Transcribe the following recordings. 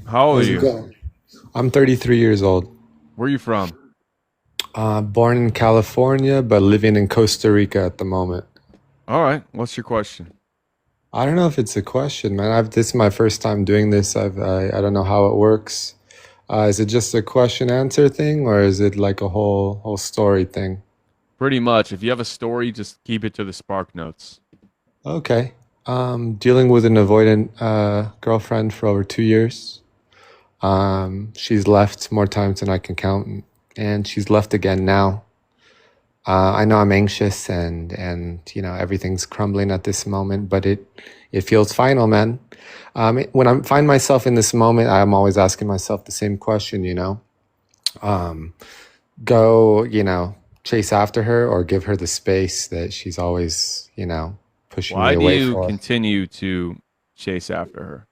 How old are How's it you? going? I'm 33 years old. Where are you from? Born in California, but living in Costa Rica at the moment. All right. What's your question? I don't know if it's a question, man. This is my first time doing this. I don't know how it works. Is it just a question answer thing, or is it like a whole story thing? Pretty much. If you have a story, just keep it to the spark notes. Okay. Dealing with an avoidant girlfriend for over 2 years. She's left more times than I can count, and she's left again now. I know I'm anxious and everything's crumbling at this moment, but it feels final, man. When I find myself in this moment, I'm always asking myself the same question. Go, chase after her or give her the space that she's always, pushing me Why do away you for. continue to chase after her?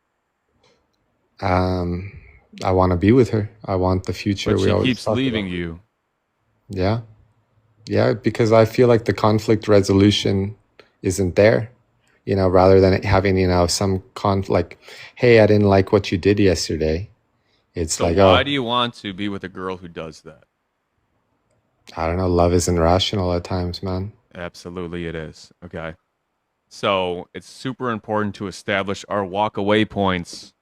Um, I want to be with her. I want the future But we she always keeps talk leaving about. you. Yeah, yeah, because I feel like the conflict resolution isn't there. Rather than having, some like, hey, I didn't like what you did yesterday. It's So like, why do oh, you want to be with a girl who does that? I don't know. Love isn't rational at times, man. Absolutely, it is. Okay. So it's super important to establish our walk away points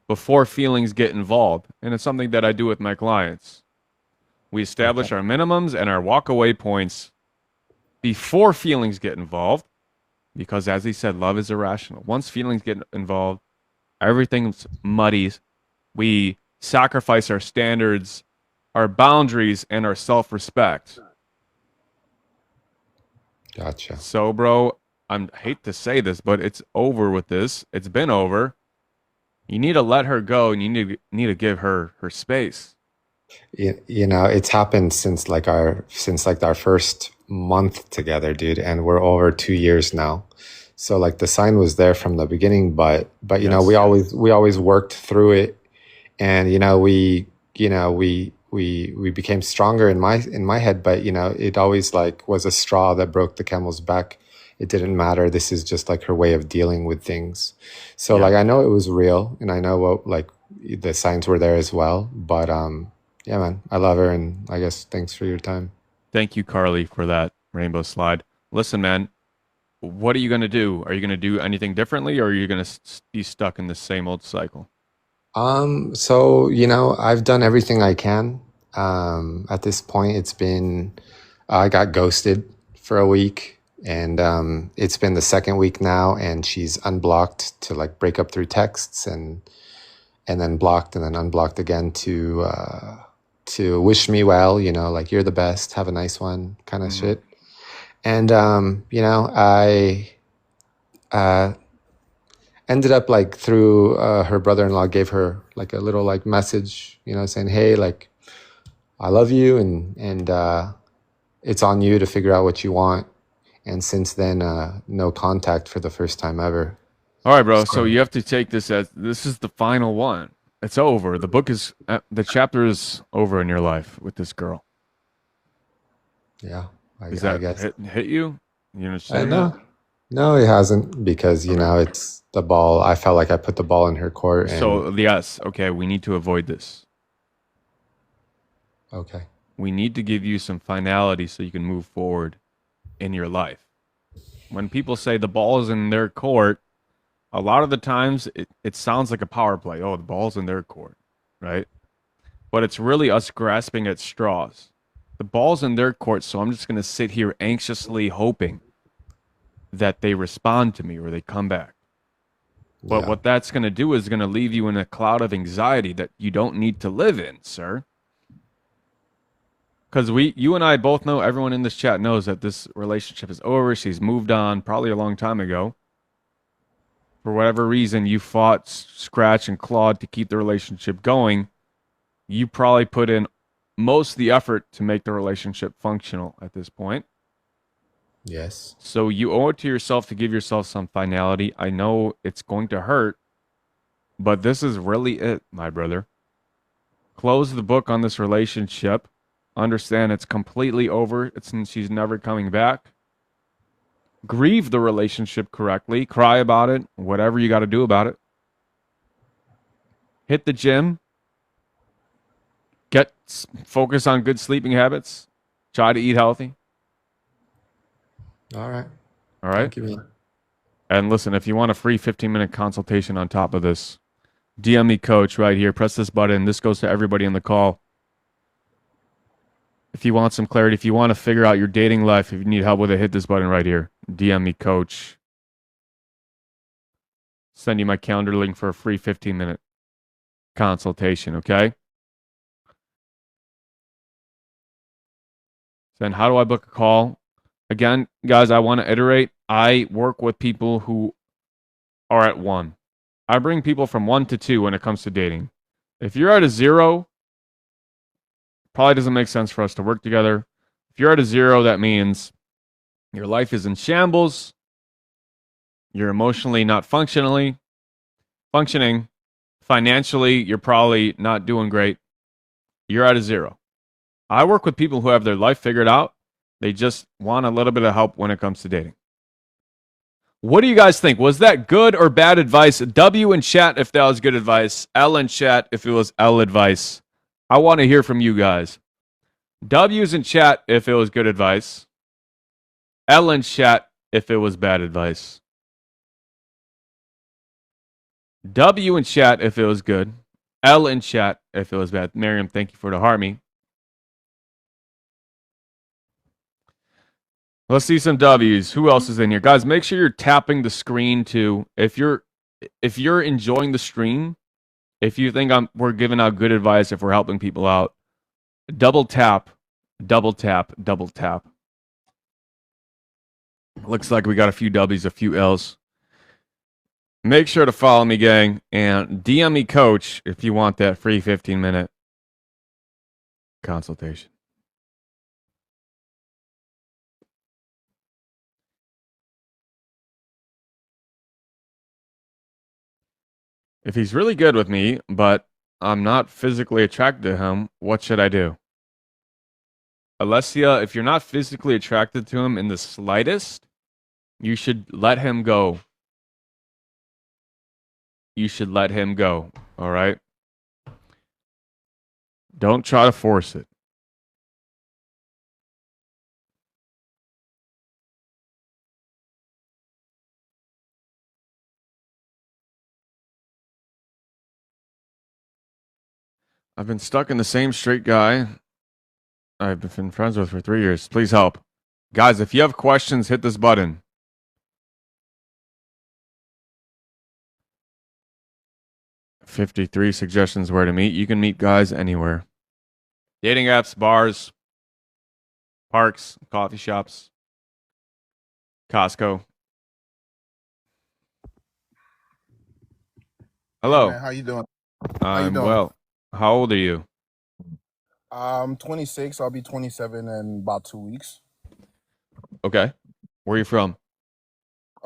before feelings get involved. And it's something that I do with my clients. We Okay. establish our minimums and our walk away points before feelings get involved. Because as he said, love is irrational. Once feelings get involved, everything's muddy. We sacrifice our standards, our boundaries, and our self respect. Gotcha. So, bro, I hate to say this, but it's over with this. It's been over. You need to let her go, and you need to give her her space. It's happened since like our first month together, dude, and we're over 2 years now. So like the sign was there from the beginning, but we Yes. always worked through it, and we became stronger in my head, but it always like was a straw that broke the camel's back. It didn't matter. This is just like her way of dealing with things. So Yeah. like I know it was real, and I know what like the signs were there as well, but yeah, man, I love her, and I guess thanks for your time. Thank you, Carly, for that rainbow slide. Listen, man, what are you going to do? Are you going to do anything differently, or are you going to be stuck in the same old cycle? So I've done everything I can. At this point, I got ghosted for a week, and it's been the second week now, and she's unblocked to like break up through texts, and then blocked and then unblocked again to wish me well, like you're the best, have a nice one, kind of Hmm. shit. And I uh, ended up like through her brother-in-law gave her like a little like message, saying, hey, like I love you, and it's on you to figure out what you want. And since then, no contact for the first time ever. All right, bro. So So you have to take this as this is the final one. It's over. The book is the chapter is over in your life with this girl. yeah, Is I that guess. hit you? You I understand that? know. No, it hasn't, because Okay. it's the ball. I felt like I put the ball in her court, and So yes, okay. We need to avoid this. okay, We need to give you some finality so you can move forward in your life. When people say the ball is in their court, a lot of the times it sounds like a power play. Oh, the ball's in their court, right? But it's really us grasping at straws. The ball's in their court, so I'm just going to sit here anxiously hoping that they respond to me or they come back. But yeah, what that's going to do is going to leave you in a cloud of anxiety that you don't need to live in, sir. Because you and I both know, everyone in this chat knows that this relationship is over. She's moved on probably a long time ago. For whatever reason, you fought, scratched, and clawed to keep the relationship going. You probably put in most of the effort to make the relationship functional at this point. yes, So you owe it to yourself to give yourself some finality. I know it's going to hurt, but this is really it, my brother. Close the book on this relationship. Understand it's completely over. She's never coming back. Grieve the relationship correctly. Cry about it. Whatever you got to do about it. hit the gym, focus on good sleeping habits, try to eat healthy. All right. All right. Thank you, man. And listen, if you want a free 15-minute consultation on top of this, DM me coach right here. Press this button. This goes to everybody in the call. If you want some clarity, if you want to figure out your dating life, if you need help with it, hit this button right here. DM me coach. Send you my calendar link for a free 15-minute consultation, okay? Then how do I book a call? Again, guys, I want to iterate. I work with people who are at 1. I bring people from 1 to 2 when it comes to dating. If you're at a 0, probably doesn't make sense for us to work together. If you're at a 0, that means your life is in shambles. You're emotionally not functioning. Financially, you're probably not doing great. You're at a 0. I work with people who have their life figured out. They just want a little bit of help when it comes to dating. What do you guys think? Was that good or bad advice? W in chat if that was good advice. L in chat if it was L advice. I want to hear from you guys. W's in chat if it was good advice. L in chat if it was bad advice. W in chat if it was good. L in chat if it was bad. Miriam, thank you for the harmony. Let's see some W's. Who else is in here? Guys, make sure you're tapping the screen too. If you're enjoying the stream, if you think we're giving out good advice, if we're helping people out, double tap, double tap, double tap. Looks like we got a few W's, a few L's. Make sure to follow me, gang, and DM me coach if you want that free 15-minute consultation. If he's really good with me, but I'm not physically attracted to him, what should I do? Alessia, if you're not physically attracted to him in the slightest, you should let him go. You should let him go, all right? Don't try to force it. I've been stuck in the same straight guy I've been friends with for 3 years. Please help. Guys, if you have questions, hit this button. 53 suggestions where to meet. You can meet guys anywhere. Dating apps, bars, parks, coffee shops, Costco. Hey Hello. man, how you doing? How you I'm doing? well. How old are you? I'm 26. I'll be 27 in about 2 weeks. Okay. Where are you from?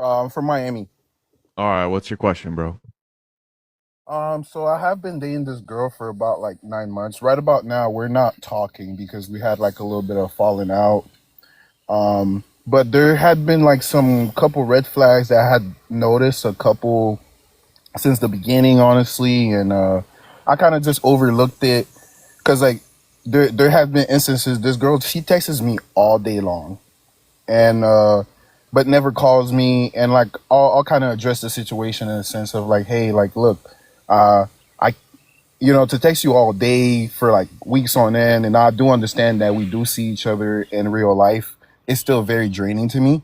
I'm from Miami. All right. What's your question, bro? So I have been dating this girl for about like 9 months. Right about now, we're not talking because we had like a little bit of falling out. But there had been like some couple red flags that I had noticed a couple since the beginning, honestly, and I kind of just overlooked it because like there have been instances. This girl, she texts me all day long, and but never calls me, and like I'll kind of address the situation in a sense of like, hey, like look, I to text you all day for like weeks on end, and I do understand that we do see each other in real life. It's still very draining to me.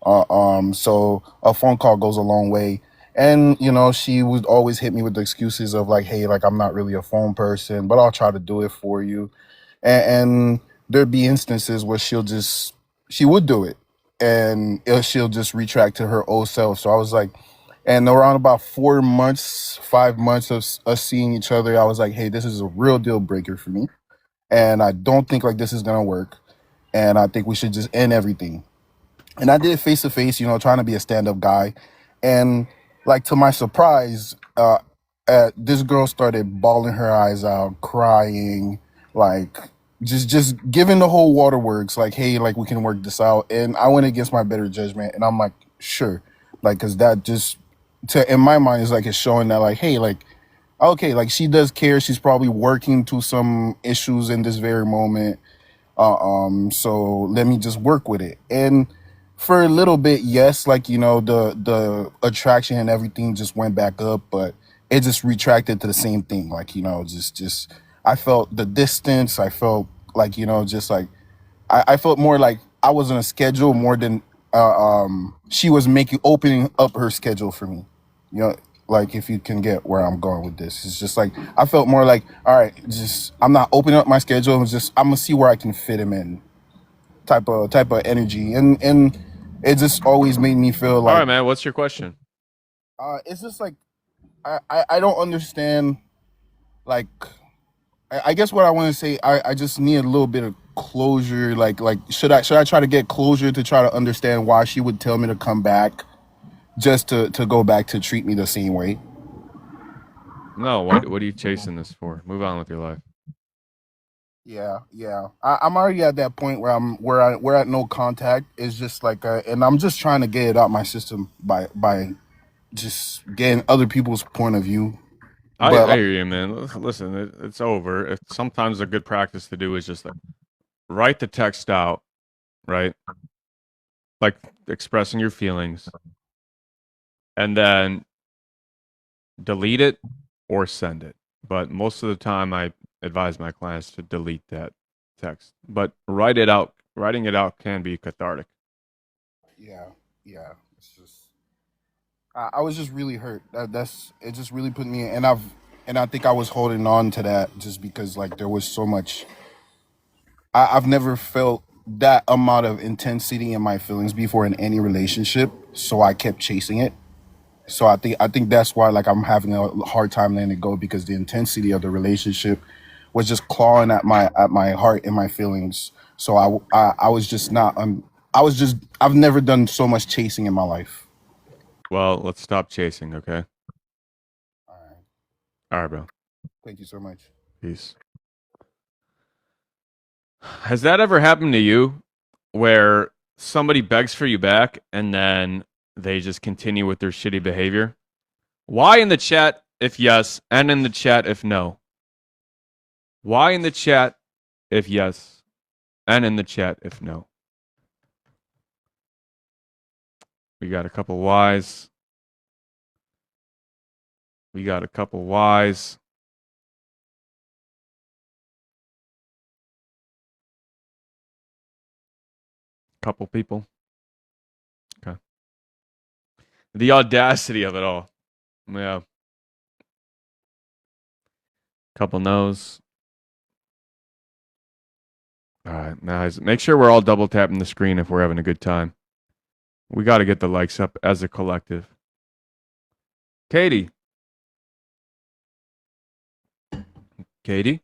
So a phone call goes a long way. And she would always hit me with the excuses of like, hey, like I'm not really a phone person, but I'll try to do it for you. And there'd be instances where she would do it, and she'll just retract to her old self. So I was like, and around about 4 months, 5 months of us seeing each other, I was like, hey, this is a real deal breaker for me, and I don't think like this is gonna work, and I think we should just end everything. And I did face to face, trying to be a stand up guy, and like to my surprise, this girl started bawling her eyes out, crying, like just giving the whole waterworks, like, hey, like we can work this out. And I went against my better judgment, and I'm like, sure, like, because that just in my mind is like it's showing that like, hey, like okay, like she does care. She's probably working to some issues in this very moment. So let me just work with it. And for a little bit, yes, like the attraction and everything just went back up, but it just retracted to the same thing. Like just I felt the distance. I felt like just like I felt more like I was on a schedule more than she was making opening up her schedule for me. You know, like if you can get where I'm going with this, it's just like I felt more like, all right, just I'm not opening up my schedule. It's just I'm gonna see where I can fit him in, type of energy, and it just always made me feel All right, like man. What's your question? it's just like I don't understand like I guess what I want to say, I just need a little bit of closure. Like should I try to get closure to try to understand why she would tell me to come back just to go back to treat me the same way? No. What are you chasing this for? Move on with your life. Yeah, yeah. I'm already at that point where we're at no contact. It's just like and I'm just trying to get it out my system by just getting other people's point of view. But I like, hear you, man. Listen, it's over. Sometimes a good practice to do is just like write the text out, right? Like expressing your feelings, and then delete it or send it. But most of the time, I advise my clients to delete that text. But write it out. Writing it out can be cathartic. yeah, yeah. It's just I was just really hurt. That's it. Just really put me, and I think I was holding on to that just because like there was so much. I've never felt that amount of intensity in my feelings before in any relationship, so I kept chasing it. So I think that's why like I'm having a hard time letting it go because the intensity of the relationship was just clawing at my heart and my feelings. So I was just not I was just I've never done so much chasing in my life. Well, let's stop chasing, okay? All right. All right, bro. Thank you so much. Peace. Has that ever happened to you where somebody begs for you back and then they just continue with their shitty behavior? Why in the chat if yes, and in the chat if no? Why in the chat if yes, and in the chat if no? We got a couple Y's. We got a couple Y's. Couple people. Okay. The audacity of it all. Yeah. Couple no's. All right. Now, make sure we're all double tapping the screen if we're having a good time. We got to get the likes up as a collective. Katie. Katie.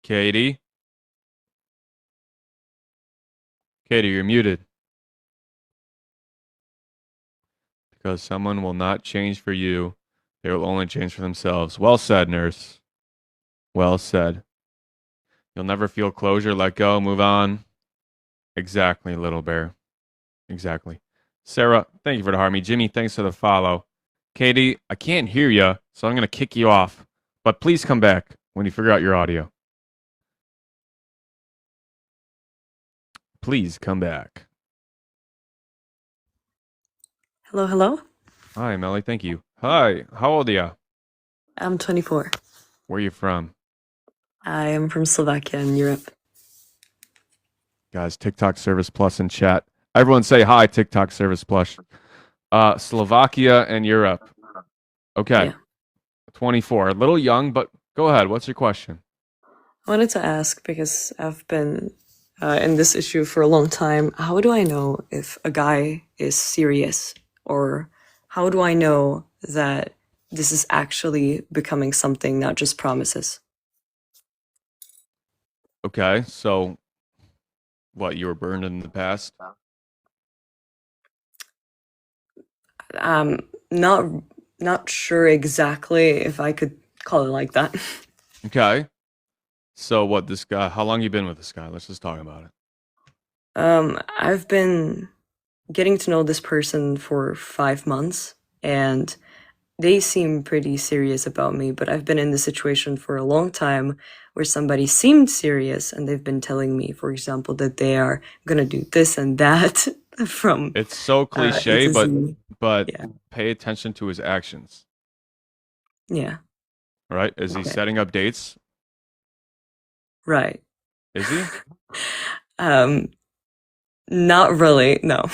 Katie. Katie, you're muted. Because someone will not change for you. They will only change for themselves. Well said, nurse. Well said. You'll never feel closure, let go, move on. Exactly, little bear. Exactly. Sarah, thank you for the harmony. Jimmy, thanks for the follow. Katie, I can't hear you, so I'm going to kick you off. But please come back when you figure out your audio. Please come back. Hello, hello. Hi, Melly. Thank you. Hi. How old are you? I'm 24. Where are you from? I am from Slovakia in Europe. Guys, TikTok Service Plus in chat. Everyone say hi, TikTok Service Plus. Slovakia and Europe. Okay. Yeah. 24. A little young, but go ahead. What's your question? I wanted to ask because I've been in this issue for a long time. How do I know if a guy is serious? Or how do I know that this is actually becoming something, not just promises? Okay. So, what, you were burned in the past? Not not sure exactly if I could call it like that. Okay. So, what, this guy, how long you been with this guy? Let's just talk about it. I've been getting to know this person for 5 months. and they seem pretty serious about me, but I've been in this situation for a long time where somebody seemed serious and they've been telling me, for example, that they are gonna do this and that from It's so A cliche, to but Z. but Yeah. pay attention to his actions. Yeah. Right? Is he Okay. setting up dates? Right. Is he? Um, not really, no.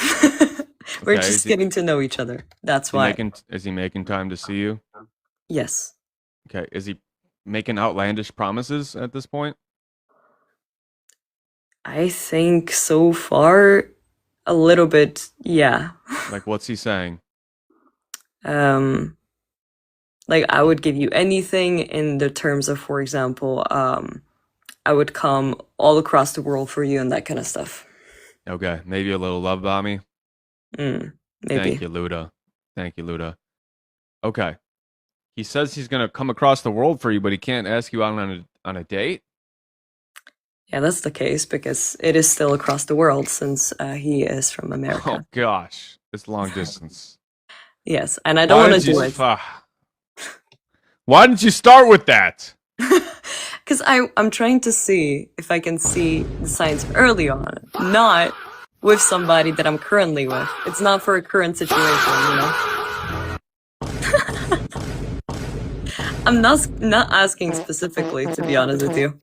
We're Okay. just getting to know each other. That's why. Is he making time to see you? Yes. Okay. Is he making outlandish promises at this point? I think so far a little bit, yeah. Like, what's he saying? Um, like I would give you anything in the terms of, for example, I would come all across the world for you and that kind of stuff. Okay. Maybe a little love bomby. Maybe. Thank you, Luda. Thank you, Luda. Okay. He says he's gonna come across the world for you, but he can't ask you out on a date. Yeah, that's the case because it is still across the world since he is from Oh America. gosh, it's long distance. Yes, and I don't want to do it. Why didn't you start with that? Because I'm trying to see if I can see the signs early on, not with somebody that I'm currently with. It's not for a current situation, you know? I'm not asking specifically, to be honest with you.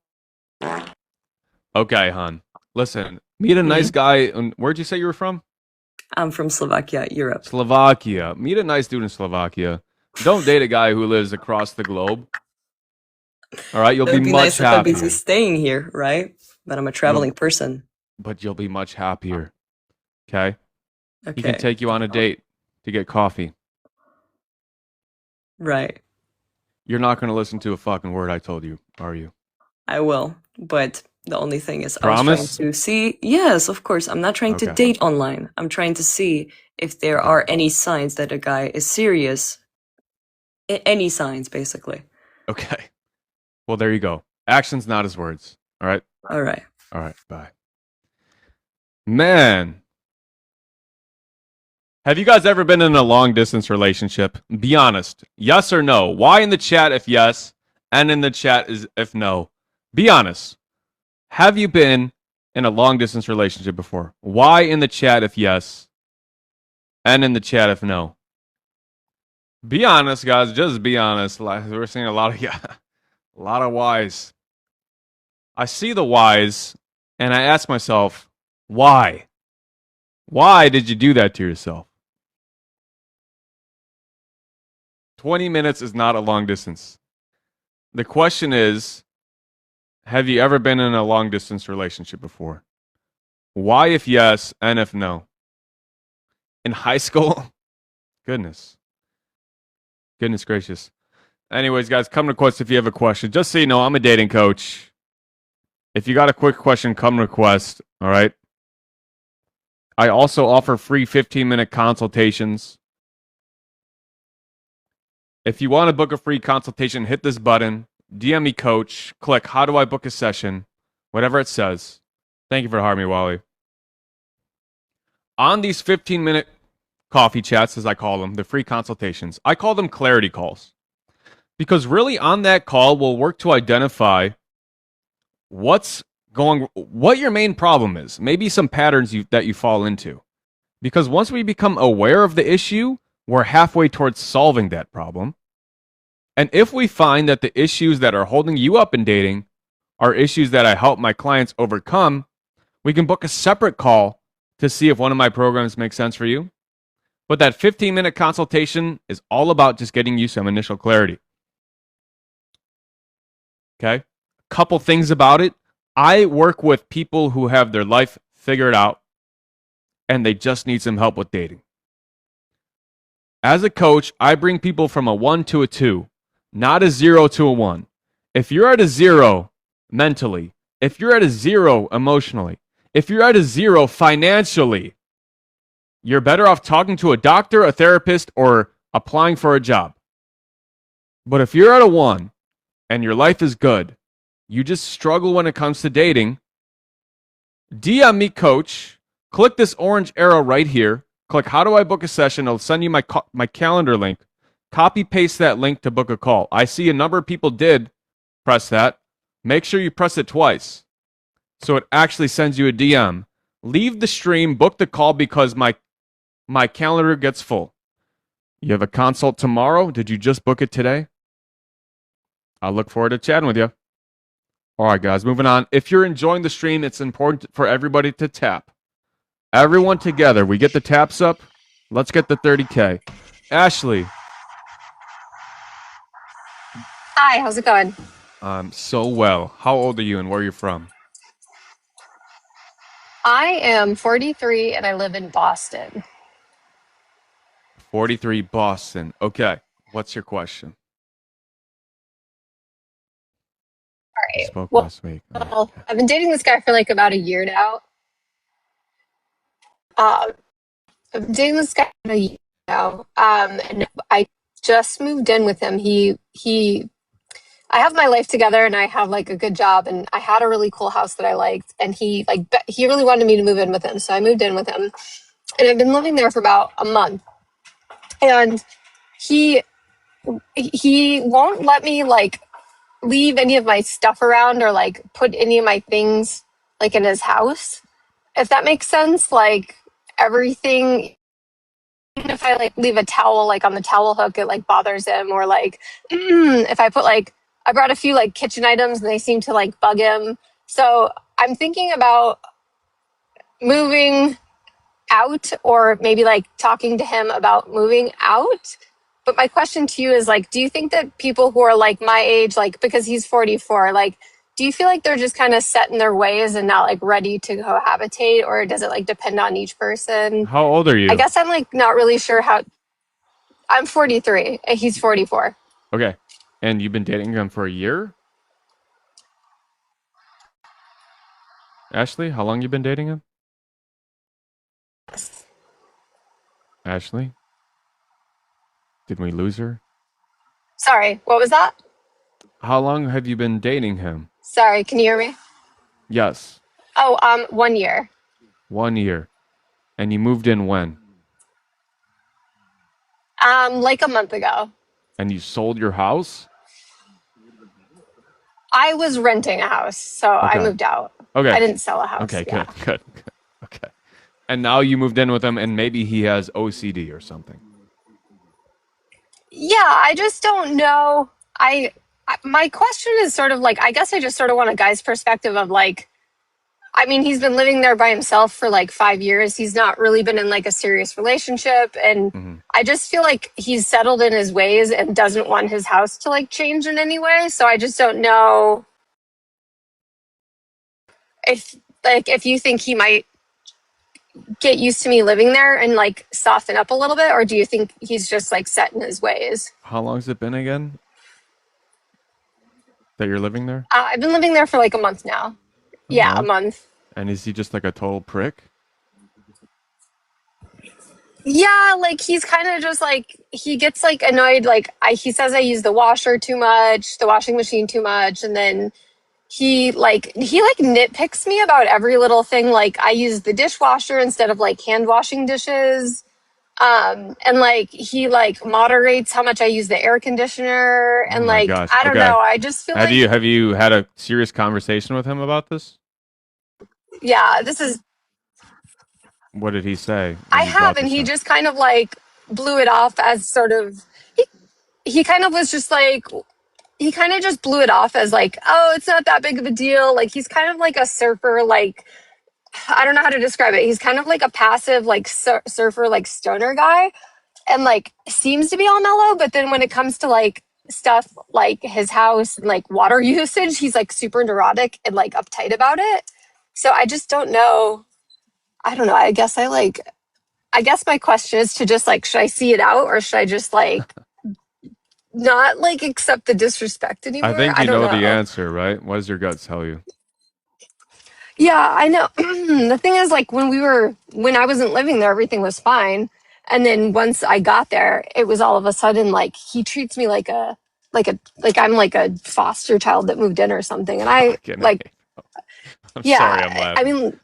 Okay, hon. Listen, meet a nice guy. And where'd you say you were from? I'm from Slovakia, Europe. Slovakia. Meet a nice dude in Slovakia. Don't date a guy who lives across the globe. All right, you'll It would be be much nice if I'd be happier. staying here, right? But I'm a traveling person. But you'll be much happier. Okay? He can Okay, take you on a date to get coffee. right. You're not going to listen to a fucking word I told you, are you? I will, but the only thing is, Promise? I was trying to see. Yes, of course. I'm not trying to Okay. date online. I'm trying to see if there are any signs that a guy is serious. Any signs, basically. Okay. Well, there you go. Actions, not his words. All right? All right. All right. Bye. Man. Have you guys ever been in a long distance relationship? Be honest. Yes or no? Why in the chat if yes, and in the chat is if no. Be honest. Have you been in a long distance relationship before? Why in the chat if yes, and in the chat if no. Be honest, guys. Just be honest. Like, we're seeing a lot of a lot of whys. I see the whys, and I ask myself, why? Why did you do that to yourself? 20 minutes is not a long distance. The question is, have you ever been in a long distance relationship before? Why if yes, and if no? In high school? Goodness. Goodness gracious. Anyways, guys, come request if you have a question. Just so you know, I'm a dating coach. If you got a quick question, come request. All right. I also offer free 15-minute consultations. If you want to book a free consultation, hit this button, DM me coach, click how do I book a session, whatever it says. Thank you for having me, Wally. On these 15-minute coffee chats, as I call them, the free consultations, I call them clarity calls. Because really on that call, we'll work to identify what your main problem is. Maybe some patterns that you fall into. Because once we become aware of the issue, we're halfway towards solving that problem. And if we find that the issues that are holding you up in dating are issues that I help my clients overcome, we can book a separate call to see if one of my programs makes sense for you. But that 15-minute consultation is all about just getting you some initial clarity. Okay? A couple things about it. I work with people who have their life figured out and they just need some help with dating. As a coach, I bring people from a 1 to a 2, not a 0 to a 1. If you're at a 0 mentally, if you're at a 0 emotionally, if you're at a 0 financially, you're better off talking to a doctor, a therapist, or applying for a job. But if you're at a 1 and your life is good, you just struggle when it comes to dating, DM me coach, click this orange arrow right here, Click how do I book a session? I'll send you my calendar link. Copy paste that link to book a call. I see a number of people did press that. Make sure you press it twice so it actually sends you a DM. Leave the stream, book the call because my calendar gets full. You have a consult tomorrow. Did you just book it today? I'll look forward to chatting with you. All right, guys, moving on. If you're enjoying the stream, it's important for everybody to tap. Everyone together. We get the taps up. Let's get the 30K. Ashley. Hi, how's it going? So well. How old are you and where are you from? I am 43 and I live in Boston. 43, Boston. Okay. What's your question? All We right. spoke Well, last week. I've been dating this guy for like about a year now. I've been dating this guy for a year now. And I just moved in with him. I have my life together and I have like a good job and I had a really cool house that I liked and he really wanted me to move in with him. So I moved in with him and I've been living there for about a month. And he he won't let me like leave any of my stuff around or like put any of my things like in his house, if that makes sense. Like everything, even if I like leave a towel like on the towel hook, it like bothers him. Or like if I put like, I brought a few like kitchen items and they seem to like bug him. So I'm thinking about moving out or maybe like talking to him about moving out. But my question to you is like, do you think that people who are like my age, like because he's 44, like, do you feel like they're just kind of set in their ways and not like ready to cohabitate, or does it like depend on each person? How old are I you? guess I'm like not really sure how. I'm 43 and he's 44. Okay. And you've been dating him for a year? Ashley, how long you been dating him? Ashley? Did we lose her? Sorry, what was that? How long have you been dating him? Sorry, can you hear me? Yes. Oh, 1 year. 1 year. And you moved in when? Like a month ago. And you sold your house? I was renting a house, so I Okay. moved out. Okay. I didn't sell a house. Okay, Yeah. good. Okay. And now you moved in with him and maybe he has OCD or something. Yeah, I just don't know. My question is sort of like, I guess I just sort of want a guy's perspective of like, I mean, he's been living there by himself for like 5 years. He's not really been in like a serious relationship. And Mm-hmm. I just feel like he's settled in his ways and doesn't want his house to like change in any way. So I just don't know if you think he might get used to me living there and like soften up a little bit, or do you think he's just like set in his ways? How long's it been again that you're living there? I've been living there for like a month now. Yeah, a month. And is he just like a total prick? Yeah, like he's kind of just like he gets like annoyed. Like he says I use the washer too much, the washing machine too much, and then he nitpicks me about every little thing. Like I use the dishwasher instead of like hand washing dishes. And like he like moderates how much I use the air conditioner, Oh and my like gosh. I don't Okay. know. I just feel Have like you had a serious conversation with him about this? yeah, this is What did he say? I when you brought have, and this he up? just kind of like blew it off as sort of he kind of was just like he kind of just blew it off as like, oh, it's not that big of a deal. Like he's kind of like a surfer, like I don't know how to describe it. He's kind of like a passive like surfer, like stoner guy, and like seems to be all mellow, but then when it comes to like stuff like his house and like water usage, he's like super neurotic and like uptight about it. So I just don't know. I don't know. I guess my question is to just like, should I see it out, or should I just like not like accept the disrespect I anymore? think I you don't know the know. answer, right? What does your gut tell you? Yeah, I know. The thing is, like, when I wasn't living there, everything was fine. And then once I got there, it was all of a sudden like he treats me like I'm like a foster child that moved in or something. And I Fucking like, A. I'm sorry, I'm yeah, I laughing. mean,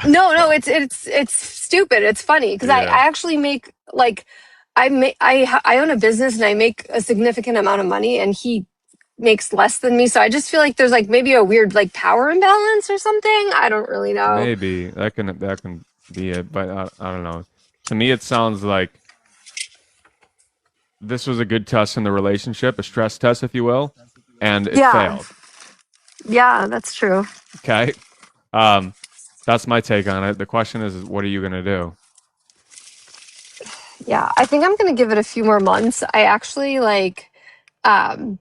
No, it's stupid. It's funny because I Yeah, actually make like I own a business and I make a significant amount of money and he makes less than me. So I just feel like there's like maybe a weird like power imbalance or something. I don't really know. maybe that can be it, but I don't know. To me, it sounds like this was a good test in the relationship, a stress test, if you will, and it Yeah. failed. Yeah, that's true. Okay, um, that's my take on it. The question is, what are you gonna do? Yeah, I think I'm gonna give it a few more months. I actually like um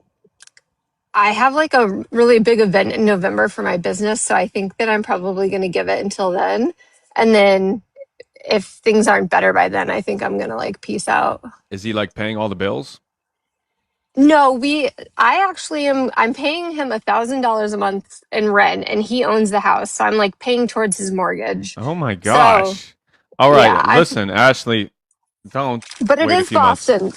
I have like a really big event in November for my business, so I think that I'm probably gonna give it until then. And then if things aren't better by then, I think I'm gonna like peace out. Is he like paying all the bills? No, I actually I'm paying him $1,000 a month in rent and he owns the house. So I'm like paying towards his mortgage. Oh my So gosh! All yeah, right, listen, Ashley, don't but it wait a is few months. Boston.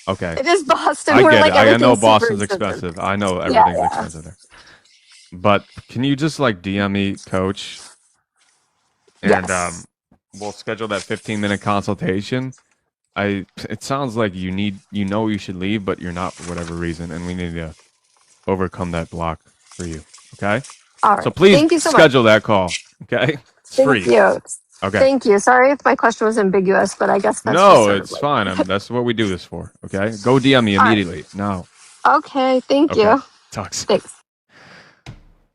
Okay, It is Boston I where get it. like I know everything's super Boston's expensive. expensive. I know Yeah, everything's yeah. expensive there. But can you just like DM me, coach, and Yes. we'll schedule that 15-minute consultation. It sounds like you should leave, but you're not for whatever reason, and we need to overcome that block for you. Okay? All So right. please Thank you so much. schedule that call. Okay? It's Thank free. you. Okay. Thank you. Sorry if my question was ambiguous, but I guess that's just No, sort of it's like fine. That's what we do this for. Okay? Go DM me all right. immediately. No. Okay, thank Okay. you. Talk soon. Thanks.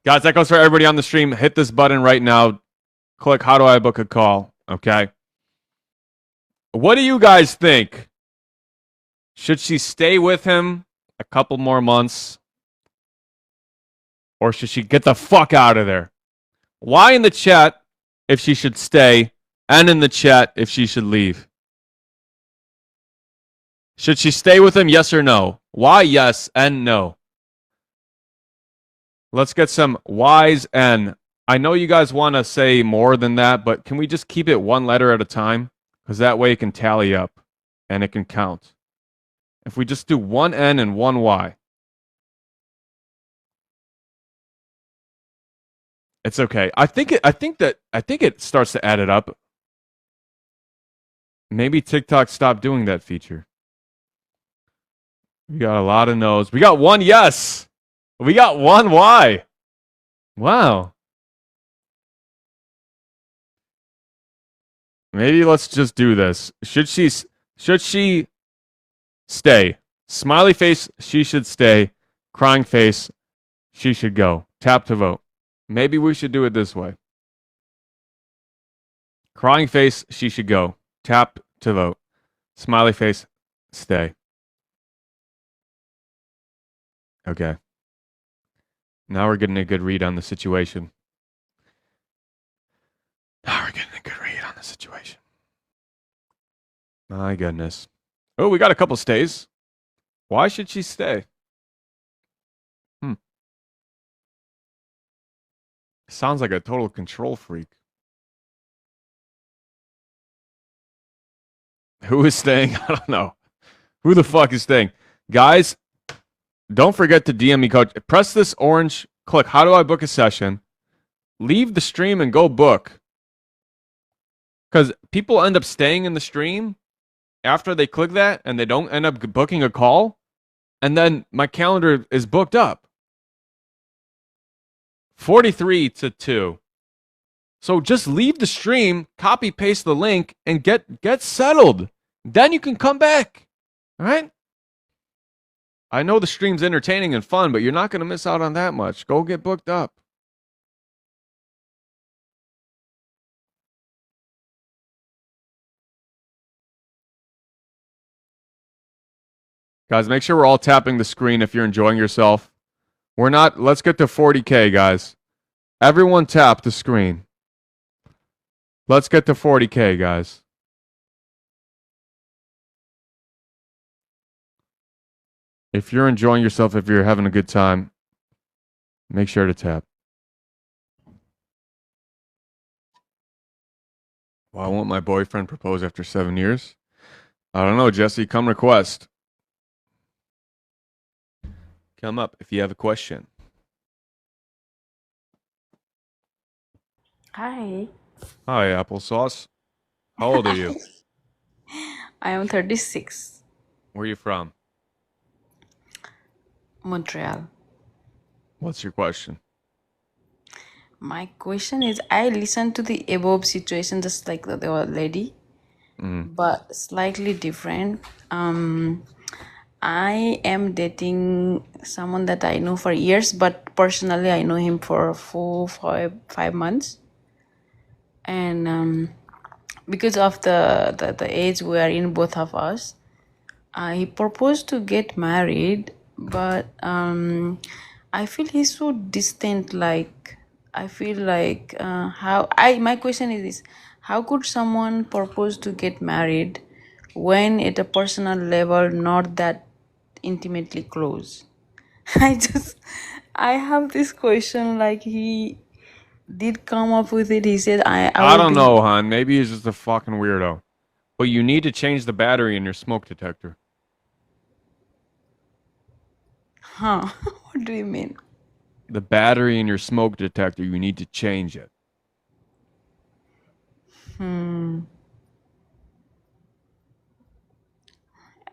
Guys, that goes for everybody on the stream. Hit this button right now. Click how do I book a call? Okay? What do you guys think? Should she stay with him a couple more months? Or should she get the fuck out of there? Why in the chat if she should stay, and in the chat if she should leave? Should she stay with him, yes or no? Why yes and no? Let's get some whys and I know you guys want to say more than that, but can we just keep it one letter at a time? Because that way it can tally up and it can count. If we just do one N and one Y, it's okay. I think it starts to add it up. Maybe TikTok stopped doing that feature. We got a lot of no's. We got one yes. We got one Y. Wow. Maybe let's just do this. Should she stay? Smiley face, she should stay. Crying face, she should go. Tap to vote. Maybe we should do it this way. Crying face, she should go. Tap to vote. Smiley face, stay. Okay. Now we're getting a good read on the situation. Now we're getting a good read on the situation. My goodness. Oh, we got a couple stays. Why should she stay? Sounds like a total control freak. Who is staying? I don't know. Who the fuck is staying? Guys, don't forget to DM me, coach. Press this orange, click how do I book a session? Leave the stream and go book. Because people end up staying in the stream after they click that and they don't end up booking a call. And then my calendar is booked up. 43-2. So just leave the stream, copy paste the link, and get settled. Then you can come back. All right? I know the stream's entertaining and fun, but you're not going to miss out on that much. Go get booked up. Guys, make sure we're all tapping the screen if you're enjoying yourself. We're not, let's get to 40K, guys. Everyone tap the screen. Let's get to 40K, guys. If you're enjoying yourself, if you're having a good time, make sure to tap. Why won't my boyfriend propose after 7 years? I don't know, Jesse. Come request. Come up if you have a question. Hi, Hi, applesauce. How old are you? I am 36, Where are you from? Montreal. What's your question? My question is I listened to the above situation just like the lady, Mm. but slightly different. I am dating someone that I know for years, but personally I know him for 5 months. And because of the age we are in, both of us, he proposed to get married, but I feel he's so distant. Like I feel like how I my question is this: how could someone propose to get married when at a personal level not that intimately close? I have this question. Like he did come up with it. He said, I I will don't be, know, hon. Maybe he's just a fucking weirdo. But you need to change the battery in your smoke detector. huh? What do you mean? The battery in your smoke detector, you need to change it.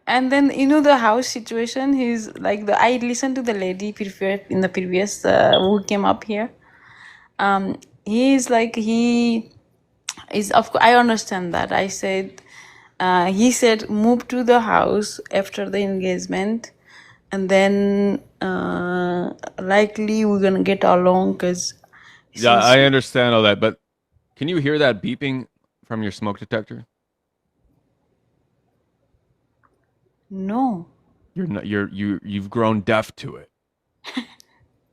And then the house situation. He's like I listened to the lady in the previous who came up here. He's like he is of course I understand that. I said he said move to the house after the engagement, and then likely we're gonna get along because Yeah, since I understand all that, but can you hear that beeping from your smoke detector? no, You're not you've grown deaf to it.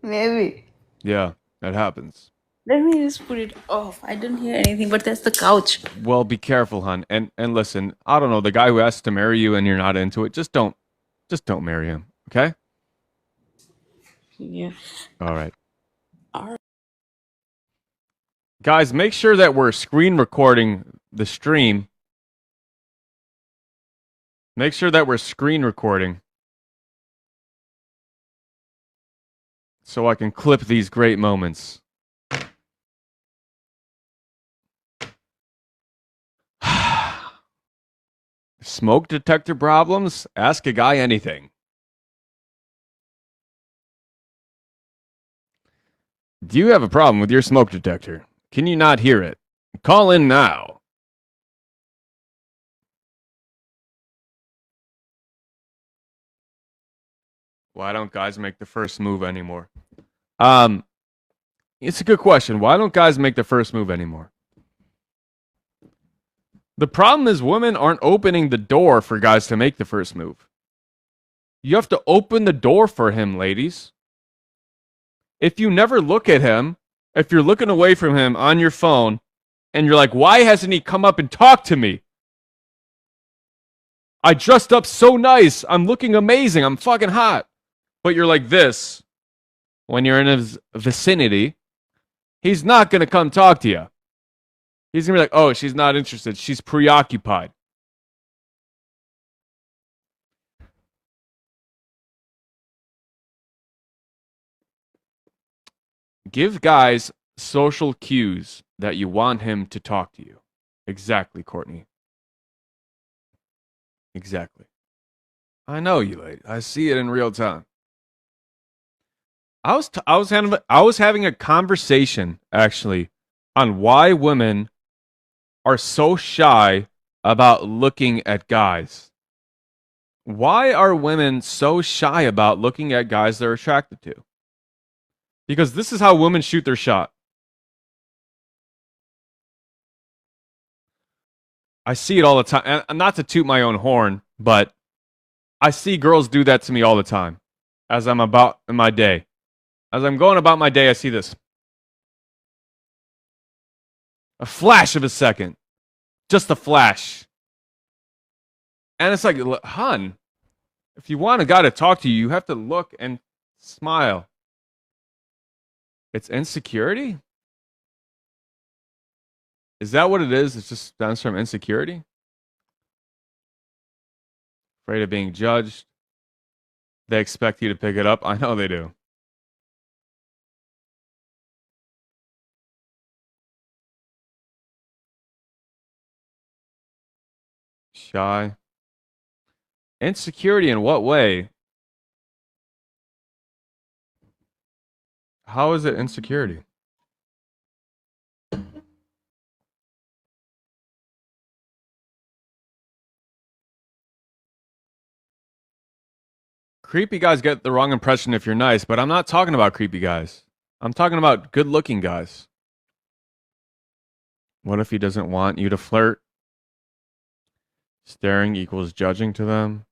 maybe. Yeah, that happens. Let me just put it off. I don't hear anything, but that's the couch. Well, be careful, hon. And listen, I don't know, the guy who asks to marry you and you're not into it, just don't marry him, okay? Yeah. All right. All right. Guys, make sure that we're screen recording the stream. Make sure that we're screen recording so I can clip these great moments. Smoke detector problems? Ask a guy anything. Do you have a problem with your smoke detector? Can you not hear it? Call in now. Why don't guys make the first move anymore? Um, it's a good question. Why don't guys make the first move anymore? The problem is women aren't opening the door for guys to make the first move. You have to open the door for him, ladies. If you never look at him, if you're looking away from him on your phone and you're like, why hasn't he come up and talked to me? I dressed up so nice. I'm looking amazing. I'm fucking hot. But you're like this when you're in his vicinity. He's not going to come talk to you. He's going to be like, oh, she's not interested. She's preoccupied. Give guys social cues that you want him to talk to you. Exactly, Courtney. Exactly. I know you, lady. I see it in real time. I was having a conversation actually on why women are so shy about looking at guys. Why are women so shy about looking at guys they're attracted to? Because this is how women shoot their shot. I see it all the time. And not to toot my own horn, but I see girls do that to me all the time as I'm about in my day. As I'm going about my day, I see this. A flash of a second. Just a flash. And it's like, hun, if you want a guy to talk to you, you have to look and smile. It's insecurity? Is that what it is? It just stems from insecurity? Afraid of being judged? They expect you to pick it up? I know they do. Shy. Insecurity in what way? How is it insecurity? Creepy guys get the wrong impression if you're nice, but I'm not talking about creepy guys. I'm talking about good looking guys. What if he doesn't want you to flirt? Staring equals judging to them.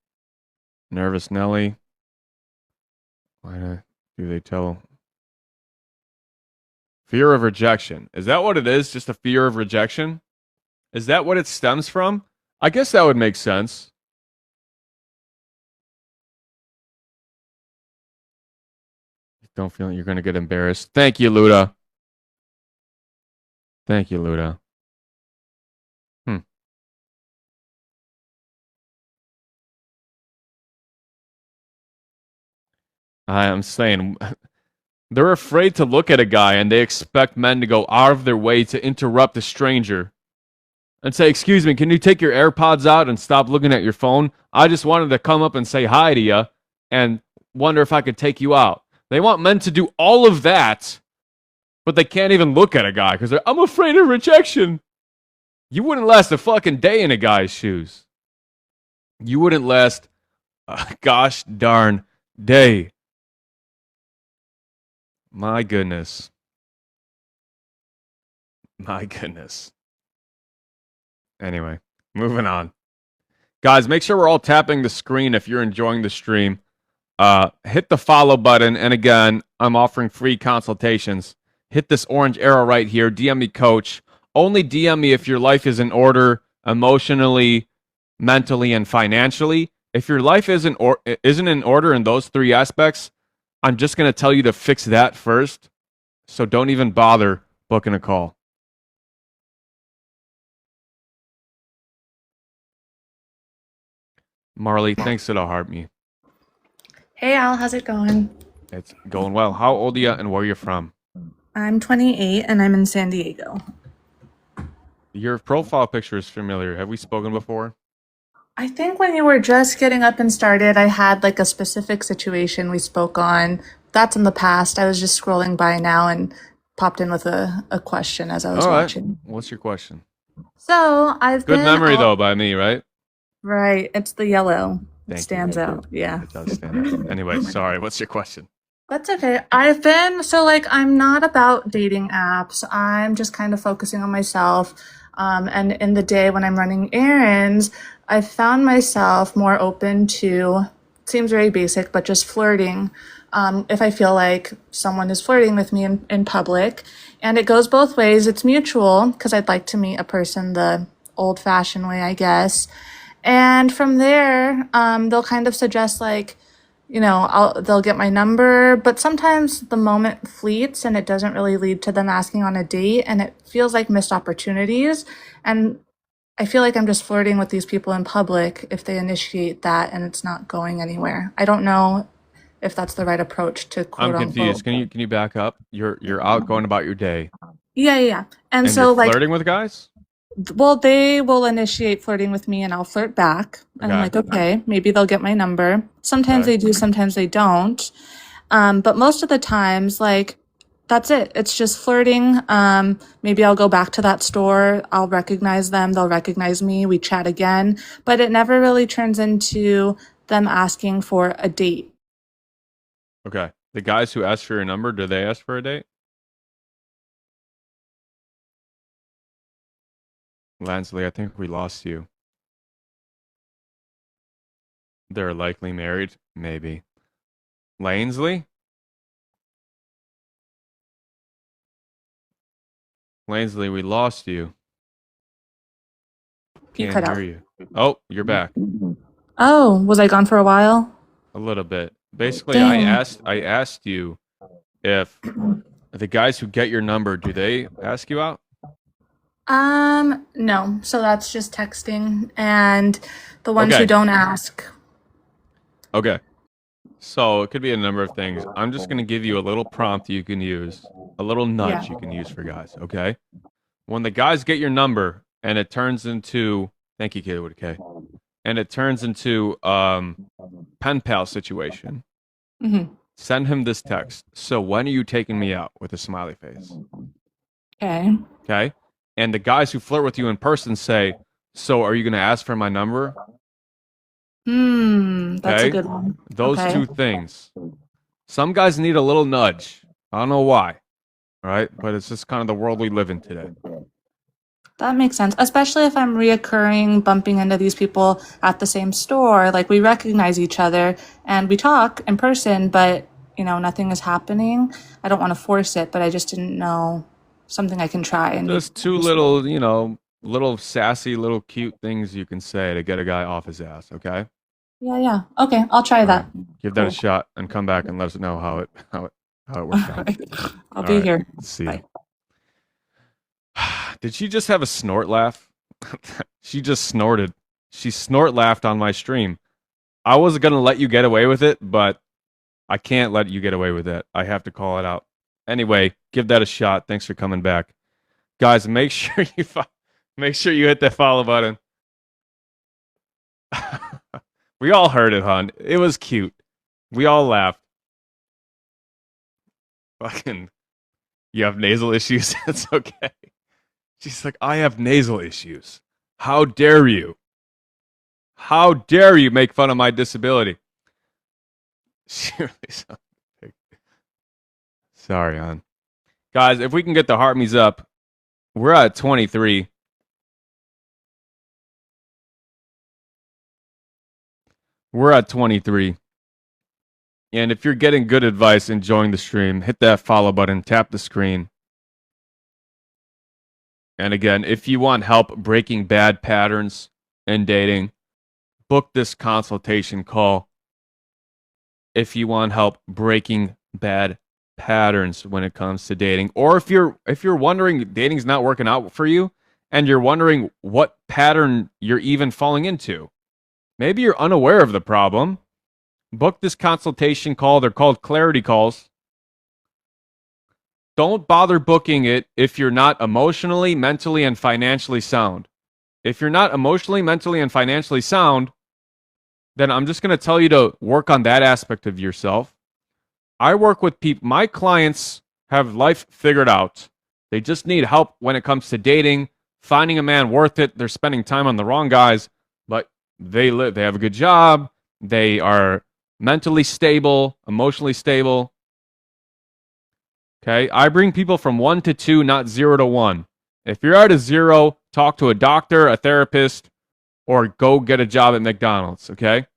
Nervous Nelly. Why do they tell? Fear of rejection. Is that what it is? Just a fear of rejection? Is that what it stems from? I guess that would make sense. Don't feel like you're going to get embarrassed. Thank you, Luda. Thank you, Luda. I am saying they're afraid to look at a guy and they expect men to go out of their way to interrupt a stranger and say, "Excuse me, can you take your AirPods out and stop looking at your phone? I just wanted to come up and say hi to you and wonder if I could take you out." They want men to do all of that, but they can't even look at a guy because I'm afraid of rejection. You wouldn't last a fucking day in a guy's shoes. You wouldn't last a gosh darn day. My goodness. My goodness. Anyway, moving on. Guys, make sure we're all tapping the screen if you're enjoying the stream. Hit the follow button. And again, I'm offering free consultations. Hit this orange arrow right here. DM me, coach. Only DM me if your life is in order emotionally, mentally, and financially. If your life isn't in order in those three aspects, I'm just going to tell you to fix that first. So don't even bother booking a call. Marley, thanks to the heart me. Hey Al, how's it going? It's going well. How old are you and where you're from? I'm 28 and I'm in San Diego. Your profile picture is familiar. Have we spoken before? I think when you were just getting up and started, I had like a specific situation we spoke on. That's in the past. I was just scrolling by now and popped in with a question as I was All right. watching. What's your question? So I've Good been memory, out- though, by me, right? Right, it's the yellow. It Thank you. stands out. Yeah. It does stand out. Anyway, sorry. What's your question? That's okay. I'm not about dating apps. I'm just kind of focusing on myself. And in the day when I'm running errands, I found myself more open to, seems very basic, but just flirting. If I feel like someone is flirting with me in public. And it goes both ways. It's mutual because I'd like to meet a person the old fashioned way, I guess. And from there, they'll kind of suggest like, they'll get my number, but sometimes the moment fleets and it doesn't really lead to them asking on a date and it feels like missed opportunities. And I feel like I'm just flirting with these people in public if they initiate that and it's not going anywhere. I don't know if that's the right approach to quote I'm unquote. confused. Can you back up? You're out going about your day. Yeah. And And so you're like, flirting with guys? well, they will initiate flirting with me and I'll flirt back. And I'm Okay. like, okay, maybe they'll get my number. Sometimes Okay. they do, sometimes they don't. But most of the times, like, that's it. It's just flirting. Maybe I'll go back to that store. I'll recognize them. They'll recognize me. We chat again. But it never really turns into them asking for a date. Okay. The guys who ask for your number, do they ask for a date? Lansley, I think we lost you. They're likely married? Maybe. Lansley? Lansley, we lost you. You Can't cut hear out. you. Oh, you're back. Oh, was I gone for a while? A little bit. Basically, I Dang. asked you if the guys who get your number, do they ask you out? No. So that's just texting. And the ones who Okay. don't ask. Okay. So it could be a number of things. I'm just going to give you a little prompt you can use, a little nudge Yeah. you can use for guys, okay? When the guys get your number and it turns into Thank you, Kid with a K. And it turns into pen pal situation. Mm-hmm. Send him this text. So when are you taking me out with a smiley face? Okay. Okay. And the guys who flirt with you in person say, so are you going to ask for my number? That's a Okay. good one. Those Okay. two things. Some guys need a little nudge. I don't know why. All right. But it's just kind of the world we live in today. That makes sense, especially if I'm reoccurring, bumping into these people at the same store. Like we recognize each other and we talk in person, but nothing is happening. I don't want to force it, but I just didn't know something I can try. And Just two little, little sassy, little cute things you can say to get a guy off his ass. Okay. yeah. Okay, I'll try All right. that. Give that a Cool. shot and come back and let us know how it works out. I'll All be right. here. See Bye. ya. Did she just have a snort laugh? She just snorted. She snort laughed on my stream. I was gonna let you get away with it, but I can't let you get away with it. I have to call it out. Anyway, give that a shot. Thanks for coming back, guys. Make sure you hit that follow button. We all heard it, hon. It was cute. We all laughed. Fucking, you have nasal issues. It's okay. She's like, I have nasal issues. How dare you? How dare you make fun of my disability? She really sounded big. Sorry, hon. Guys, if we can get the heartmies up, we're at 23. We're at 23. And if you're getting good advice, enjoying the stream, hit that follow button, tap the screen. And again, if you want help breaking bad patterns in dating, book this consultation call. If you want help breaking bad patterns when it comes to dating, or if you're wondering dating's not working out for you and you're wondering what pattern you're even falling into, maybe you're unaware of the problem, book this consultation call. They're called clarity calls. Don't bother booking it if you're not emotionally, mentally, and financially sound. If you're not emotionally, mentally, and financially sound, then I'm just going to tell you to work on that aspect of yourself. I work with people, my clients have life figured out. They just need help when it comes to dating, finding a man worth it. They're spending time on the wrong guys, but they have a good job. They are mentally stable, emotionally stable. Okay, I bring people from 1 to 2, not 0 to 1. If you're at a 0, talk to a doctor, a therapist, or go get a job at McDonald's, okay?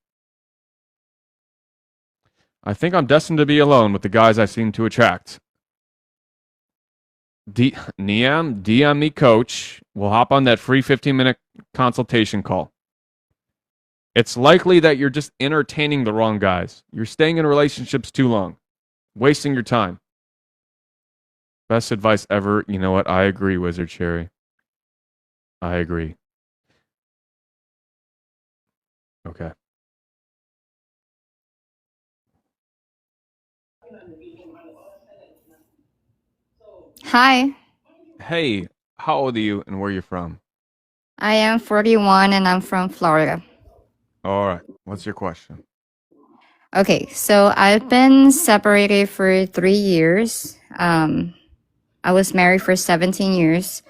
I think I'm destined to be alone with the guys I seem to attract. DM me, coach. We'll hop on that free 15-minute consultation call. It's likely that you're just entertaining the wrong guys. You're staying in relationships too long, wasting your time. Best advice ever. You know what? I agree, Wizard Cherry. I agree. Okay. Hi, Hey, how old are you and where you from? I am 41 and I'm from Florida. All right. What's your question? Okay, so I've been separated for 3 years. I was married for 17 years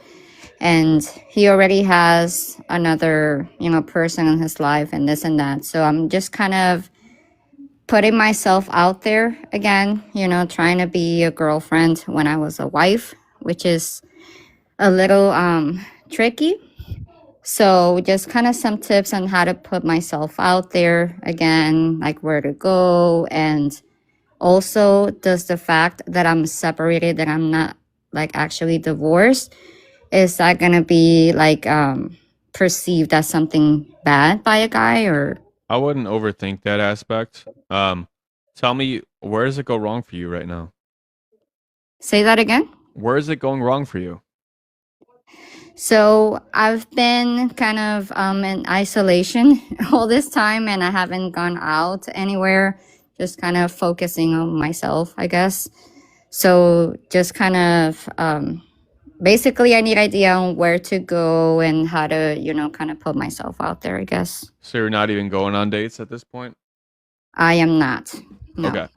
and he already has another, person in his life and this and that. So I'm just kind of putting myself out there again, trying to be a girlfriend when I was a wife, which is a little tricky. So just kind of some tips on how to put myself out there again, like where to go. And also does the fact that I'm separated, that I'm not like actually divorced, is that going to be like perceived as something bad by a guy or? I wouldn't overthink that aspect. Tell me, where does it go wrong for you right now? Say that again? Where is it going wrong for you? So I've been kind of in isolation all this time and I haven't gone out anywhere, just kind of focusing on myself, I guess. So just kind of basically I need idea on where to go and how to, kind of put myself out there, I guess. So you're not even going on dates at this point? I am not. No. Okay.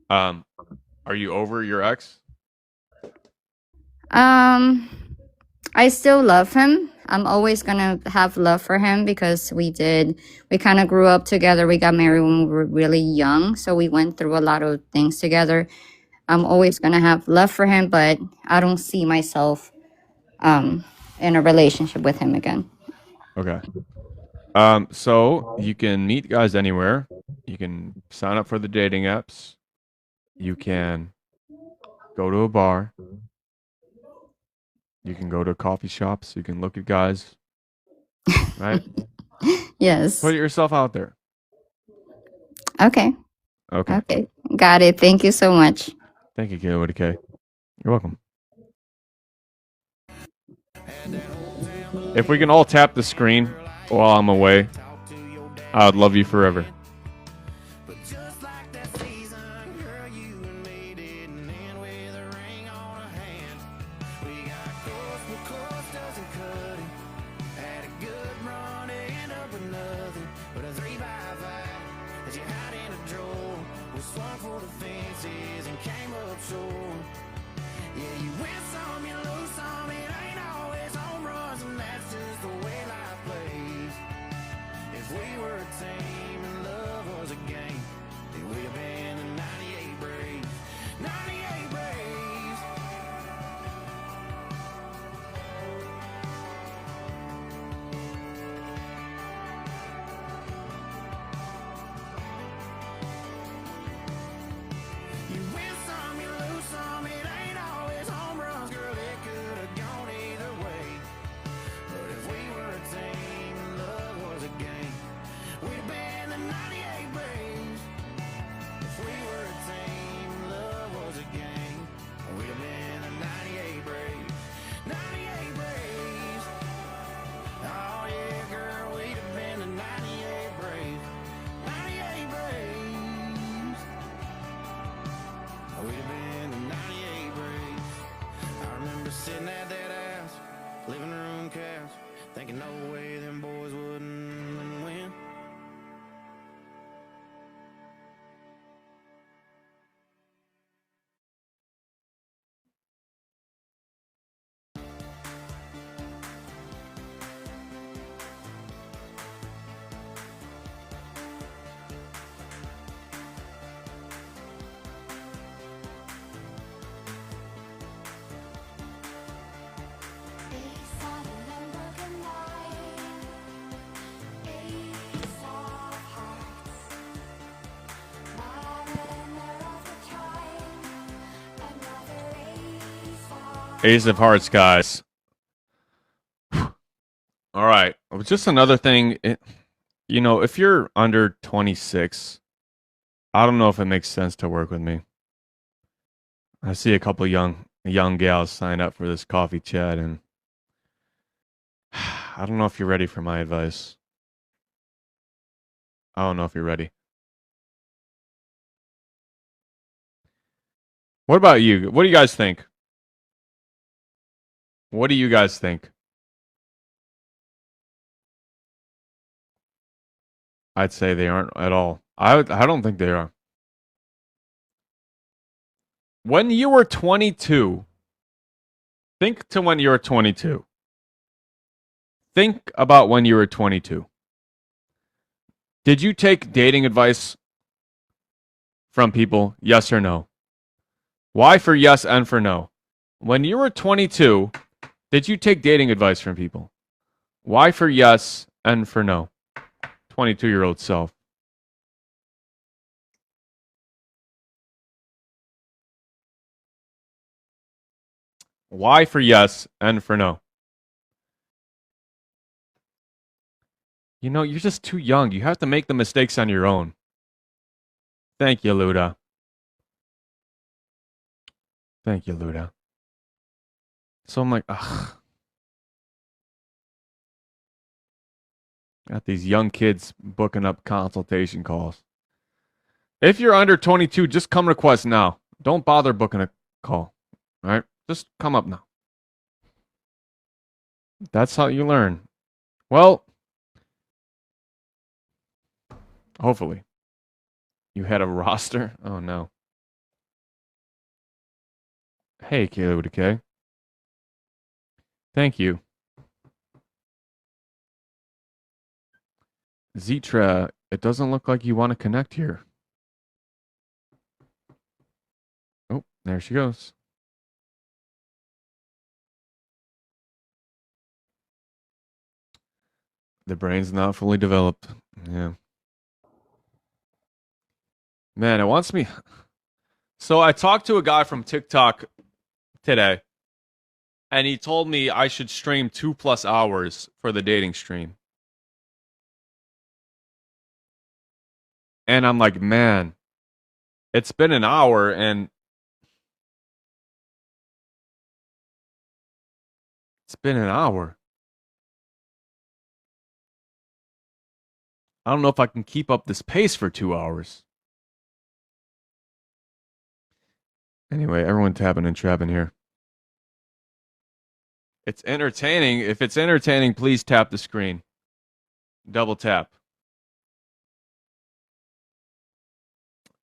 Are you over your ex? I still love him. I'm always gonna have love for him because we kind of grew up together. We got married when we were really young, so we went through a lot of things together. I'm always gonna have love for him, but I don't see myself in a relationship with him again. Okay. So you can meet guys anywhere. You can sign up for the dating apps. You can go to a bar. You can go to coffee shops. You can look at guys. Right? Yes. Put yourself out there. Okay. Okay. Got it. Thank you so much. Thank you, Kayla with a K. You're welcome. If we can all tap the screen while I'm away, I would love you forever. Sitting at that house, living room couch, thinking no way them boys wouldn't win. Ace of Hearts, guys. All right. Just another thing. If you're under 26, I don't know if it makes sense to work with me. I see a couple young gals sign up for this coffee chat, and I don't know if you're ready for my advice. I don't know if you're ready. What about you? What do you guys think? What do you guys think? I'd say they aren't at all. I don't think they are. When you were 22, think to when you were 22. Think about when you were 22. Did you take dating advice from people? Yes or no? Why for yes and for no? When you were 22, did you take dating advice from people? Why for yes and for no? 22-year-old self. Why for yes and for no? You're just too young. You have to make the mistakes on your own. Thank you, Luda. Thank you, Luda. So I'm like, ugh. Got these young kids booking up consultation calls. If you're under 22, just come request now. Don't bother booking a call. All right? Just come up now. That's how you learn. Well, hopefully. You had a roster? Oh no. Hey, Kayla with a K. Thank you. Zitra, it doesn't look like you want to connect here. Oh, there she goes. The brain's not fully developed. Yeah. Man, it wants me. So I talked to a guy from TikTok today, and he told me I should stream 2+ hours for the dating stream. And I'm like, man, it's been an hour and it's been an hour. I don't know if I can keep up this pace for 2 hours. Anyway, everyone tapping and trapping here. It's entertaining. If it's entertaining, please tap the screen. Double tap.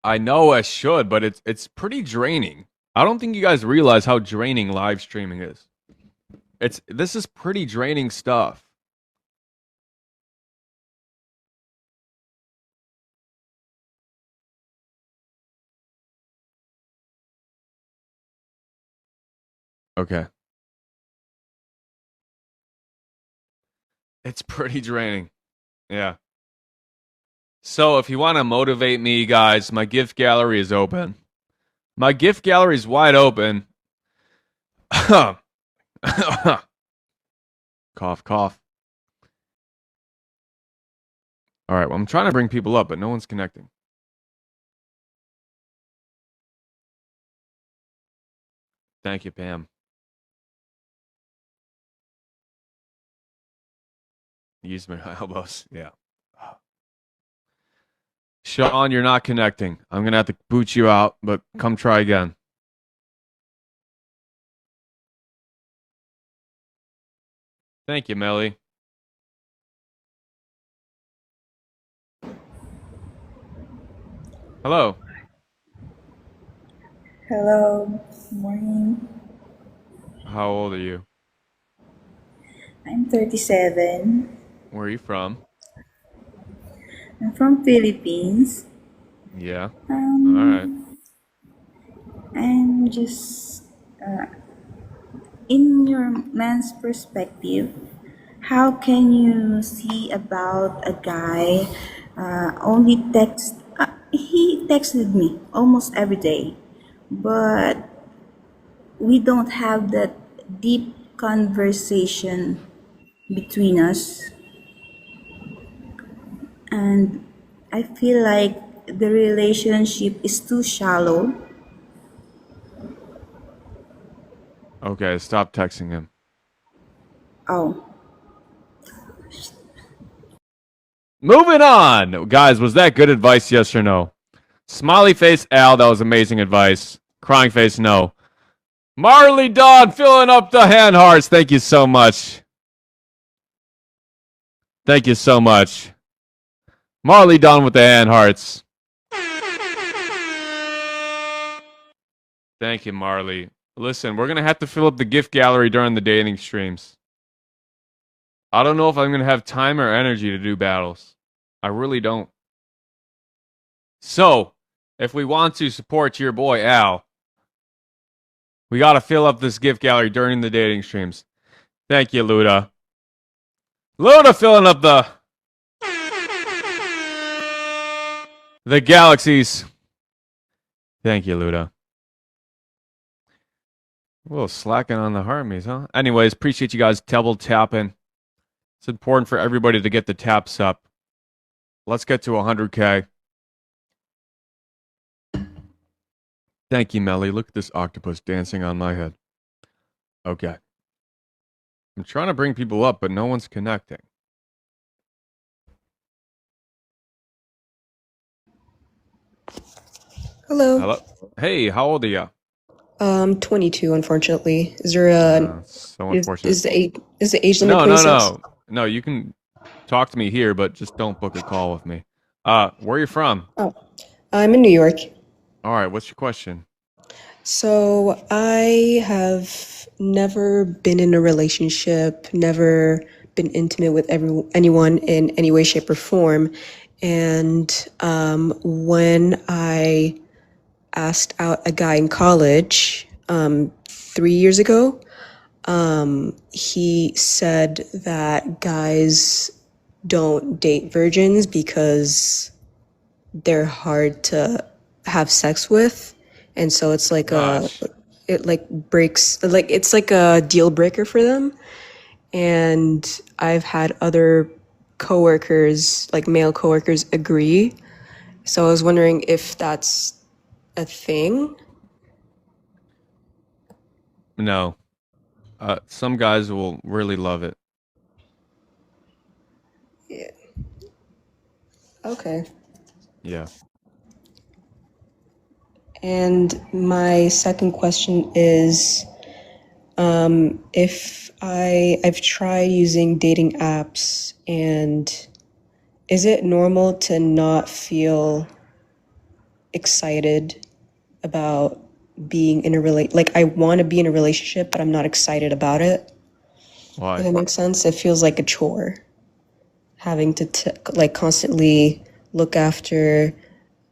I know I should, but it's pretty draining. I don't think you guys realize how draining live streaming is. This is pretty draining stuff. Okay. It's pretty draining. Yeah. So if you want to motivate me, guys, my gift gallery is open. My gift gallery is wide open. Cough, cough. All right, well, I'm trying to bring people up, but no one's connecting. Thank you, Pam. Use my elbows. Yeah. Sean, you're not connecting. I'm going to have to boot you out, but come try again. Thank you, Melly. Hello. Hello, good morning. How old are you? I'm 37. Where are you from? I'm from Philippines. Yeah. All right. I'm just in your man's perspective. How can you see about a guy only text? He texted me almost every day, but we don't have that deep conversation between us. And I feel like the relationship is too shallow. Okay, stop texting him. Oh, Moving on. Guys, was that good advice, yes or no? Smiley face, Al, that was amazing advice. Crying face, no. Marley Dawn filling up the hand hearts. Thank you so much. Thank you so much. Marley Dawn with the hand hearts. Thank you, Marley. Listen, we're going to have to fill up the gift gallery during the dating streams. I don't know if I'm going to have time or energy to do battles. I really don't. So, if we want to support your boy Al, we got to fill up this gift gallery during the dating streams. Thank you, Luda. Luda filling up the galaxies. Thank you, Luda. A little slacking on the harmonies, huh? Anyways, appreciate you guys double tapping. It's important for everybody to get the taps up. Let's get to 100K. Thank you, Melly. Look at this octopus dancing on my head. Okay. I'm trying to bring people up, but no one's connecting. Hello. Hello. Hey, how old are you? 22, unfortunately. Is there a So unfortunate. is the age limit No, no, 26? no. No, you can talk to me here, but just don't book a call with me. Where are you from? Oh, I'm in New York. All right, what's your question? So I have never been in a relationship, never been intimate with anyone in any way, shape, or form. And when I asked out a guy in college 3 years ago, he said that guys don't date virgins because they're hard to have sex with, and so it's like Gosh. it like breaks, like it's like a deal breaker for them. And I've had other coworkers, like male coworkers, agree. So I was wondering if that's a thing. No. Some guys will really love it. Yeah. Okay. Yeah. And my second question is, if I've tried using dating apps, and is it normal to not feel excited about being in a like I want to be in a relationship, but I'm not excited about it? If Why? that makes sense, it feels like a chore having to like constantly look after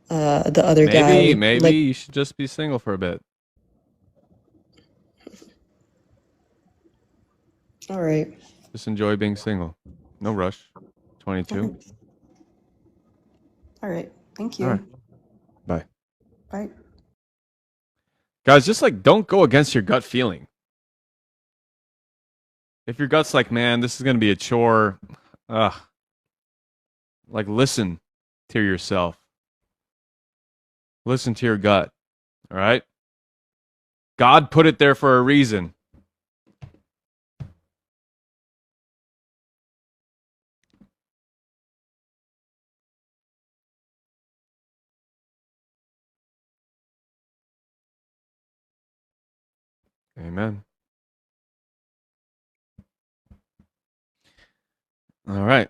the other Maybe, guy. maybe Like, you should just be single for a bit. all right, Just enjoy being single. No rush. 22. all right, thank All right. you. Bye. Bye. Guys, just like don't go against your gut feeling. If your gut's like, man, this is going to be a chore, ugh, like listen to yourself. Listen to your gut. All right? God put it there for a reason. Amen. All right.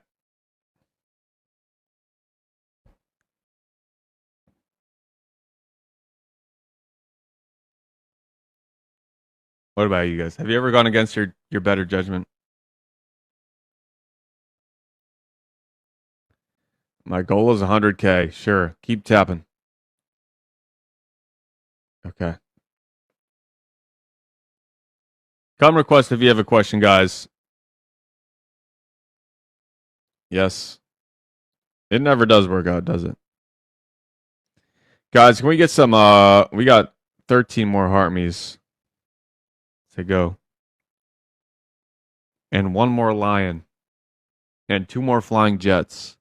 What about you guys? Have you ever gone against your better judgment? My goal is 100K. Sure. Keep tapping. Okay. Come request if you have a question, guys. Yes. It never does work out, does it? Guys, can we get some we got 13 more heart me's to go. And one more lion. And two more flying jets.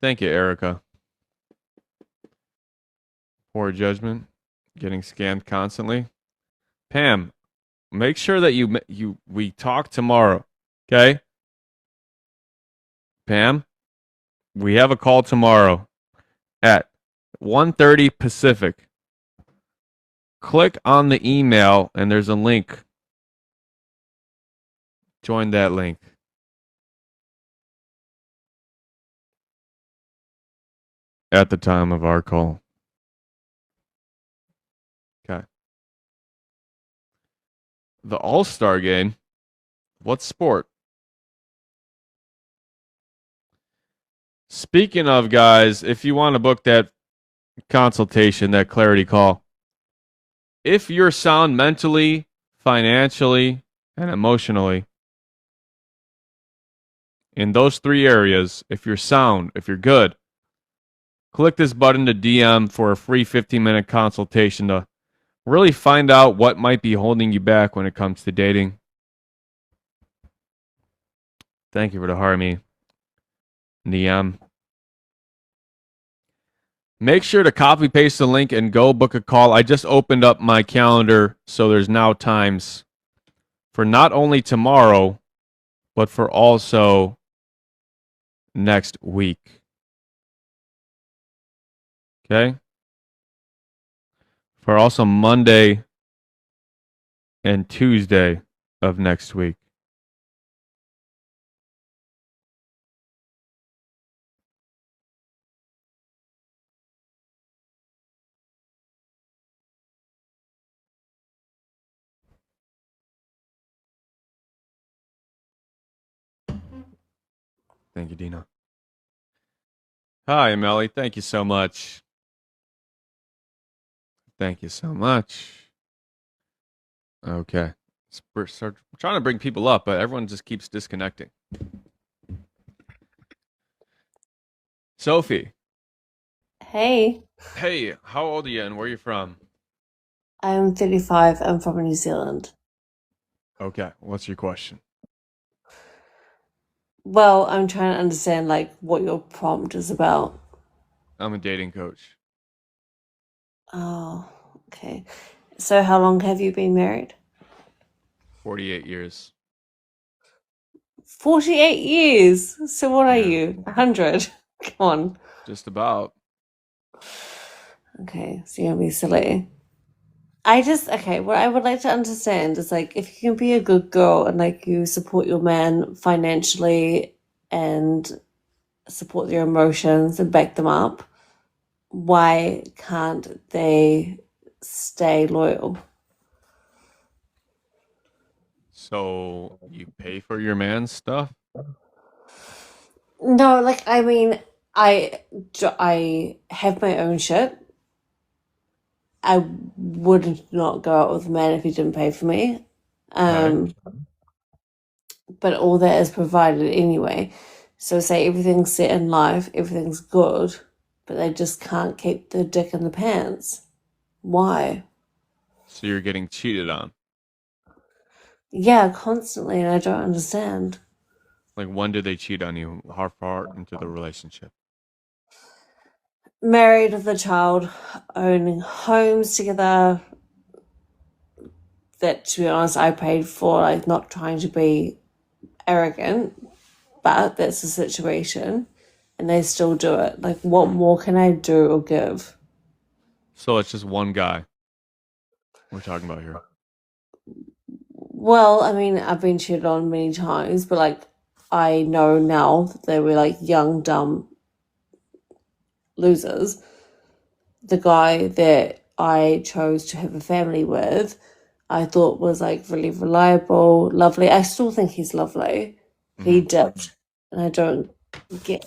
Thank you, Erica. Poor judgment. Getting scammed constantly. Pam, make sure that we talk tomorrow. Okay? Pam, we have a call tomorrow at 1:30 Pacific. Click on the email and there's a link. Join that link. At the time of our call. Okay. The All-Star game. What sport? Speaking of, guys, if you want to book that consultation, that clarity call, if you're sound mentally, financially, and emotionally, in those three areas, if you're sound, if you're good, click this button to DM for a free 15-minute consultation to really find out what might be holding you back when it comes to dating. Thank you for the harmony. DM. Make sure to copy paste the link and go book a call. I just opened up my calendar, so there's now times for not only tomorrow, but for also next week. Okay? For also Monday and Tuesday of next week. Thank you, Dina. Hi, Melly. Thank you so much. Thank you so much. Okay. We're trying to bring people up, but everyone just keeps disconnecting. Sophie. Hey, Hey, how old are you and where are you from? I'm 35. I'm from New Zealand. Okay. What's your question? Well, I'm trying to understand like what your prompt is about. I'm a dating coach. Oh, okay. So how long have you been married? 48 years. 48 years. So what are Yeah. you? 100. Come on. Just about. Okay, so you're gonna be silly. Okay, what I would like to understand is like if you can be a good girl and like you support your man financially and support their emotions and back them up, why can't they stay loyal? So you pay for your man's stuff? No, like I mean, I have my own shit. I would not go out with a man if he didn't pay for me. Okay. Um, but all that is provided anyway. So say everything's set in life, everything's good, but they just can't keep the dick in the pants. Why? So you're getting cheated on. Yeah, constantly, and I don't understand. Like when did they cheat on you? How far into the relationship? Married with a child, owning homes together, that to be honest I paid for, like not trying to be arrogant, but that's the situation and they still do it. Like what more can I do or give? So it's just one guy we're talking about here. Well, I mean, I've been cheated on many times, but like I know now that they were like young, dumb losers. The guy that I chose to have a family with, I thought was like really reliable, lovely. I still think he's lovely. He Hmm. dipped, and I don't get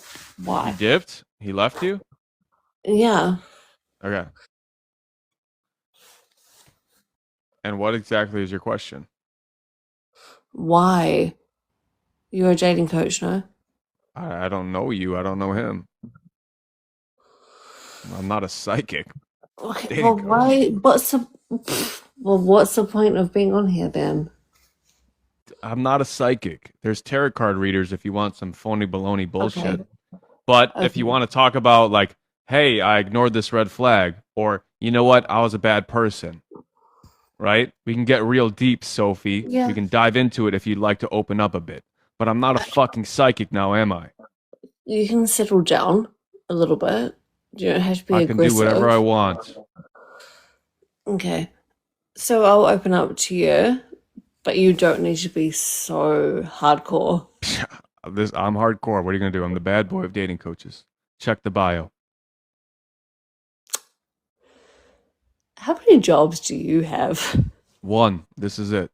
He why. dipped? He left you? Yeah, Okay. And what exactly is your question? why? You're a dating coach, no? I don't know you. I don't know him. I'm not a psychic. Okay, Dating well, coach. why? What's the point of being on here then? I'm not a psychic. There's tarot card readers if you want some phony baloney Okay, bullshit. But if you okay, want to talk about like, hey, I ignored this red flag, or you know what, I was a bad person, right? We can get real deep, Sophie. We yeah. can dive into it if you'd like to open up a bit. But I'm not a fucking psychic now, am I? You can settle down a little bit. You don't have to be I can do whatever I aggressive. want. Okay, so I'll open up to you, but you don't need to be so hardcore. I'm hardcore. What are you gonna do? I'm the bad boy of dating coaches. Check the bio. How many jobs do you have? One. This is it.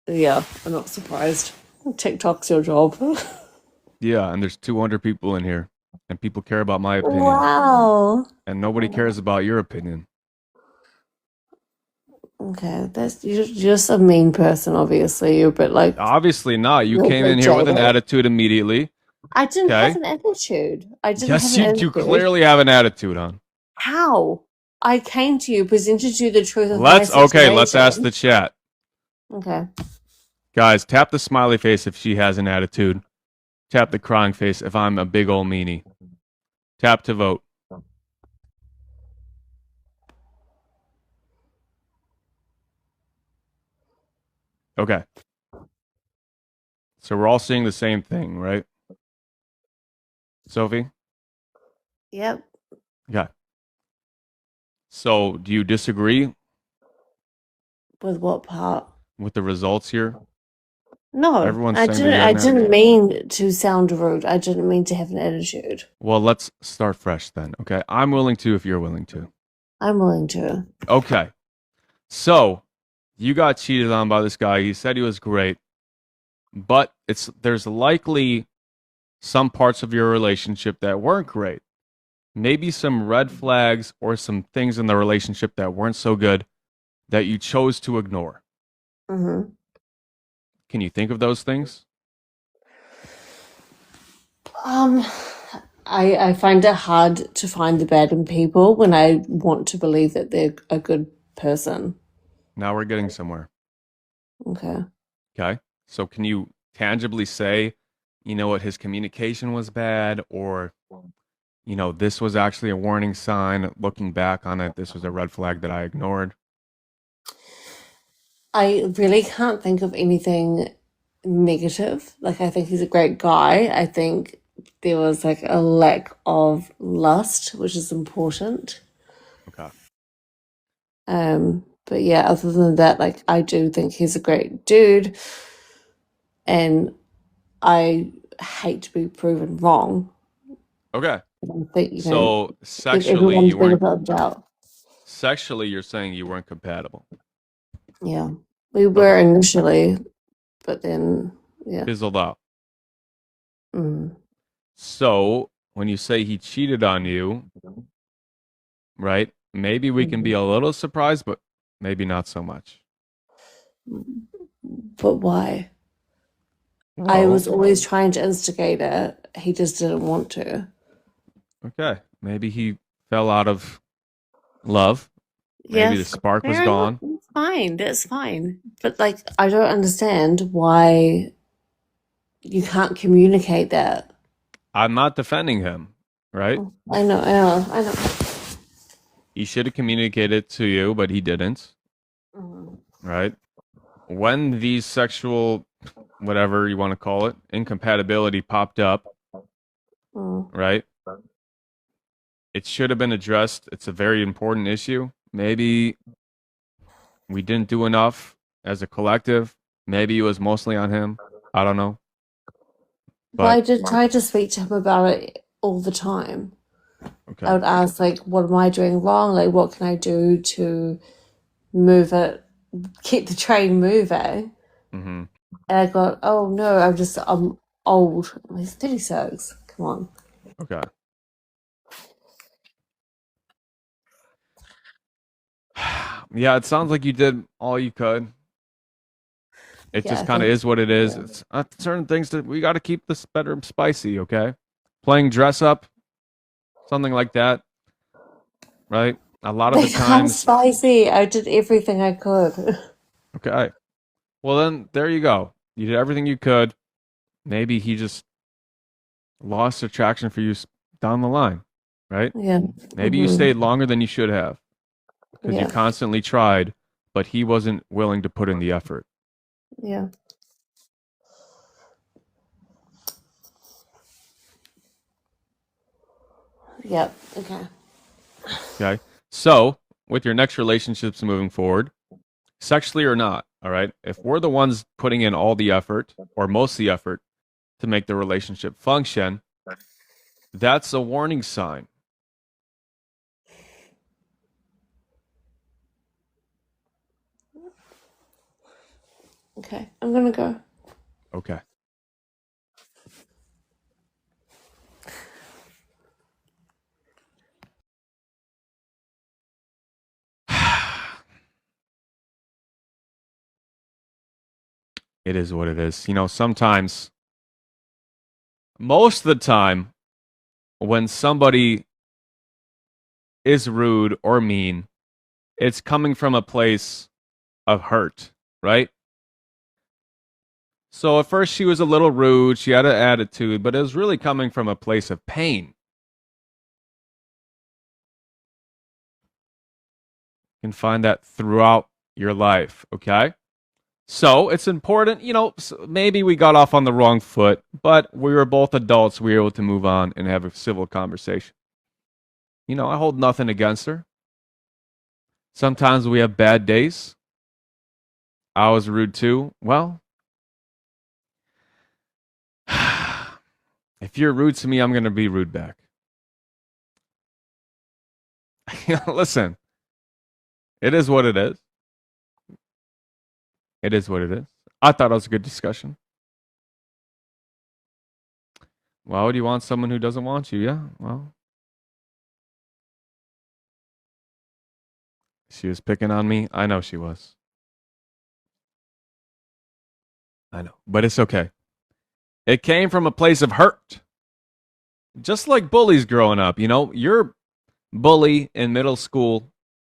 Yeah, I'm not surprised. TikTok's your job. Yeah, and there's 200 people in here, and people care about my opinion, Wow. and nobody cares about your opinion. Okay, that's you're just a mean person. Obviously, you're a bit like Obviously not. You you're a came bit in here with an jaded. attitude immediately. I didn't have Okay. an attitude. I didn't have Yes, an you attitude. clearly have an attitude, hon. How? I came to you, presented you the truth of my Let's ask situation. the chat. Okay. Guys, tap the smiley face if she has an attitude. Tap the crying face if I'm a big ol' meanie. Tap to vote. Okay. So we're all seeing the same thing, right? Sophie? Yep. Okay. So do you disagree With what part? with the results here? No, Everyone's I saying that didn't. you I have an didn't attitude. mean to sound rude. I didn't mean to have an attitude. Well, let's start fresh then, okay? I'm willing to if you're willing to. I'm willing to. Okay. So you got cheated on by this guy. He said he was great, but there's likely some parts of your relationship that weren't great. Maybe some red flags or some things in the relationship that weren't so good that you chose to ignore. Mm-hmm. Can you think of those things? Um, I find it hard to find the bad in people when I want to believe that they're a good person. Now we're getting somewhere. Okay. Okay. So can you tangibly say, you know what, his communication was bad, or, you know, this was actually a warning sign. Looking back on it, this was a red flag that I ignored. I really can't think of anything negative. Like, I think he's a great guy. I think there was like a lack of lust, which is important. Okay. But yeah, other than that, like, I do think he's a great dude, and I hate to be proven wrong. Okay. I think, So give everyone the benefit of the doubt. sexually, you're saying you weren't compatible. Yeah, we were Okay. initially, but then, yeah. Fizzled out. Mm. So when you say he cheated on you, right? Maybe we can be a little surprised, but maybe not so much. But why? I Well, was always trying to instigate it. He just didn't want to. okay. Maybe he fell out of love. Maybe the Yes, spark was fair enough. gone. That's fine. That's fine. But like, I don't understand why you can't communicate that. I'm not defending him, right? I know, I know, I know. He should have communicated to you, but he didn't, Mhm. right? When these sexual, whatever you want to call it, incompatibility popped up, Mm. right? It should have been addressed. It's a very important issue. Maybe we didn't do enough as a collective. Maybe it was mostly on him. I don't know. Well, I But did try to speak to him about it all the time. I okay. would ask, like, what am I doing wrong? Like, what can I do to move it, keep the train moving? Mm-hmm. And I got, oh no, I'm old. He's 36. Come on. Okay. Yeah, it sounds like you did all you could. It Yeah, just I kind of think, is what it is. yeah. It's certain things that we got to keep this better spicy, okay? Playing dress up, something like that, right? A lot of the They are times, spicy. I did everything I could. okay. Well, then there you go. You did everything you could. Maybe he just lost attraction for you down the line, right? Yeah. Maybe you stayed longer than you should have because you Yeah. constantly tried, but he wasn't willing to put in the effort. Yeah. Yep. Okay. Okay. So, with your next relationships moving forward, sexually or not, all right, if we're the ones putting in all the effort or most of the effort to make the relationship function, that's a warning sign. Okay. I'm gonna go. Okay. It is what it is. You know, sometimes, most of the time, when somebody is rude or mean, it's coming from a place of hurt, right? So at first she was a little rude, she had an attitude, but it was really coming from a place of pain. You can find that throughout your life, okay? So it's important, maybe we got off on the wrong foot, but we were both adults. We were able to move on and have a civil conversation. I hold nothing against her. Sometimes we have bad days. I was rude too. Well, if you're rude to me, I'm going to be rude back. Listen, it is what it is. It is what it is. I thought it was a good discussion. Why would you want someone who doesn't want you? Yeah, well. She was picking on me. I know she was. I know. But it's okay. It came from a place of hurt. Just like bullies growing up. Your bully in middle school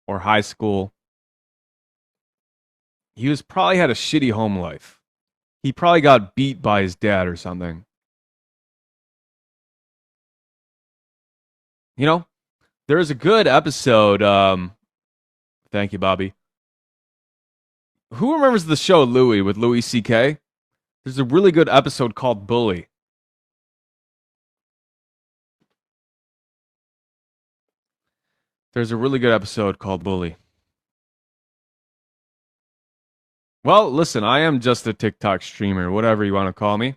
or high school, he was probably had a shitty home life. He probably got beat by his dad or something. There's a good episode. Thank you, Bobby. Who remembers the show Louie with Louis C.K.? There's a really good episode called Bully. There's a really good episode called Bully. Well, listen, I am just a TikTok streamer, whatever you want to call me.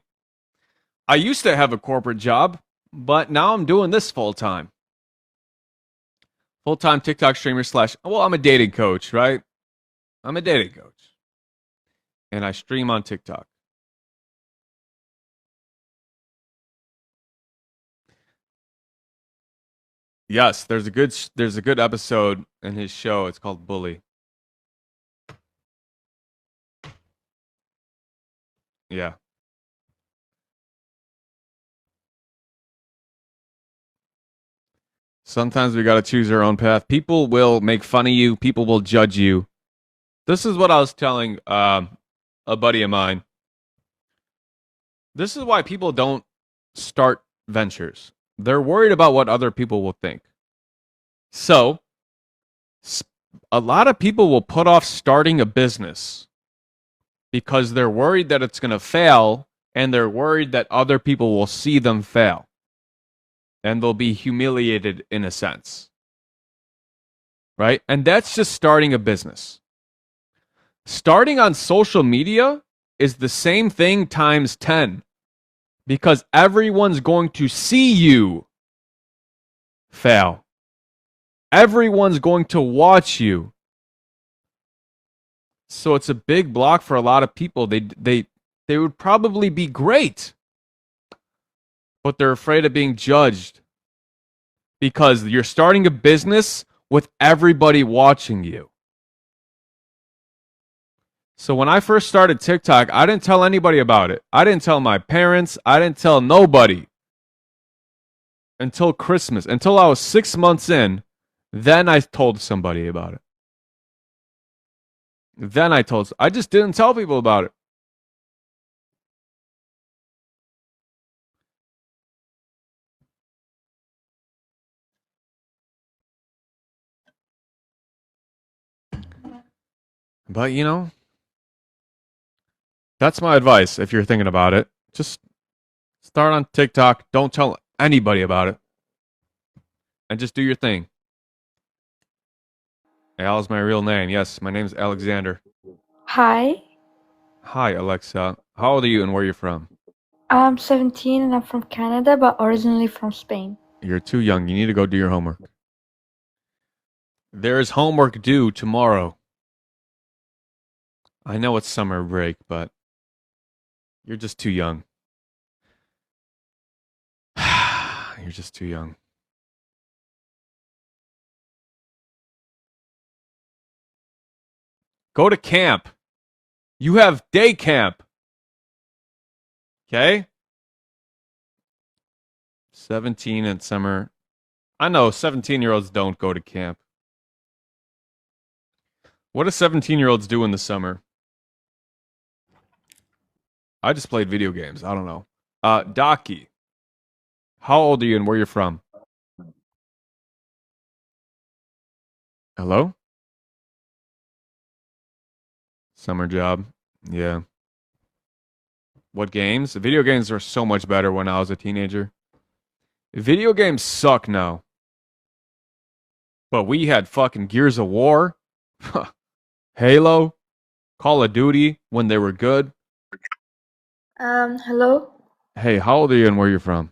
I used to have a corporate job, but now I'm doing this full time. Full time TikTok streamer / well, I'm a dating coach, right? I'm a dating coach. And I stream on TikTok. Yes, there's a good episode in his show. It's called Bully. Yeah. Sometimes we got to choose our own path. People will make fun of you. People will judge you. This is what I was telling a buddy of mine. This is why people don't start ventures. They're worried about what other people will think. So, a lot of people will put off starting a business because they're worried that it's going to fail and they're worried that other people will see them fail. And they'll be humiliated in a sense. Right? And that's just starting a business. Starting on social media is the same thing times 10 because everyone's going to see you fail. Everyone's going to watch you. So it's a big block for a lot of people. They would probably be great, but they're afraid of being judged because you're starting a business with everybody watching you. So when I first started TikTok, I didn't tell anybody about it. I didn't tell my parents. I didn't tell nobody until Christmas, until I was 6 months in. Then I told somebody about it. I just didn't tell people about it. But that's my advice if you're thinking about it. Just start on TikTok. Don't tell anybody about it. And just do your thing. Al is my real name. Yes, my name's Alexander. Hi, Hi, Alexa. How old are you and where are you from? I'm 17 and I'm from Canada, but originally from Spain. You're too young. You need to go do your homework. There is homework due tomorrow. I know it's summer break, but you're just too young. You're just too young. Go to camp. You have day camp. Okay? 17 in summer. I know 17-year-olds don't go to camp. What do 17-year-olds do in the summer? I just played video games. I don't know. Docky. How old are you and where you're from? Hello? Summer job. Yeah. What games? Video games were so much better when I was a teenager. Video games suck now. But we had fucking Gears of War, Halo, Call of Duty when they were good. Hello. Hey, how old are you and where you're from?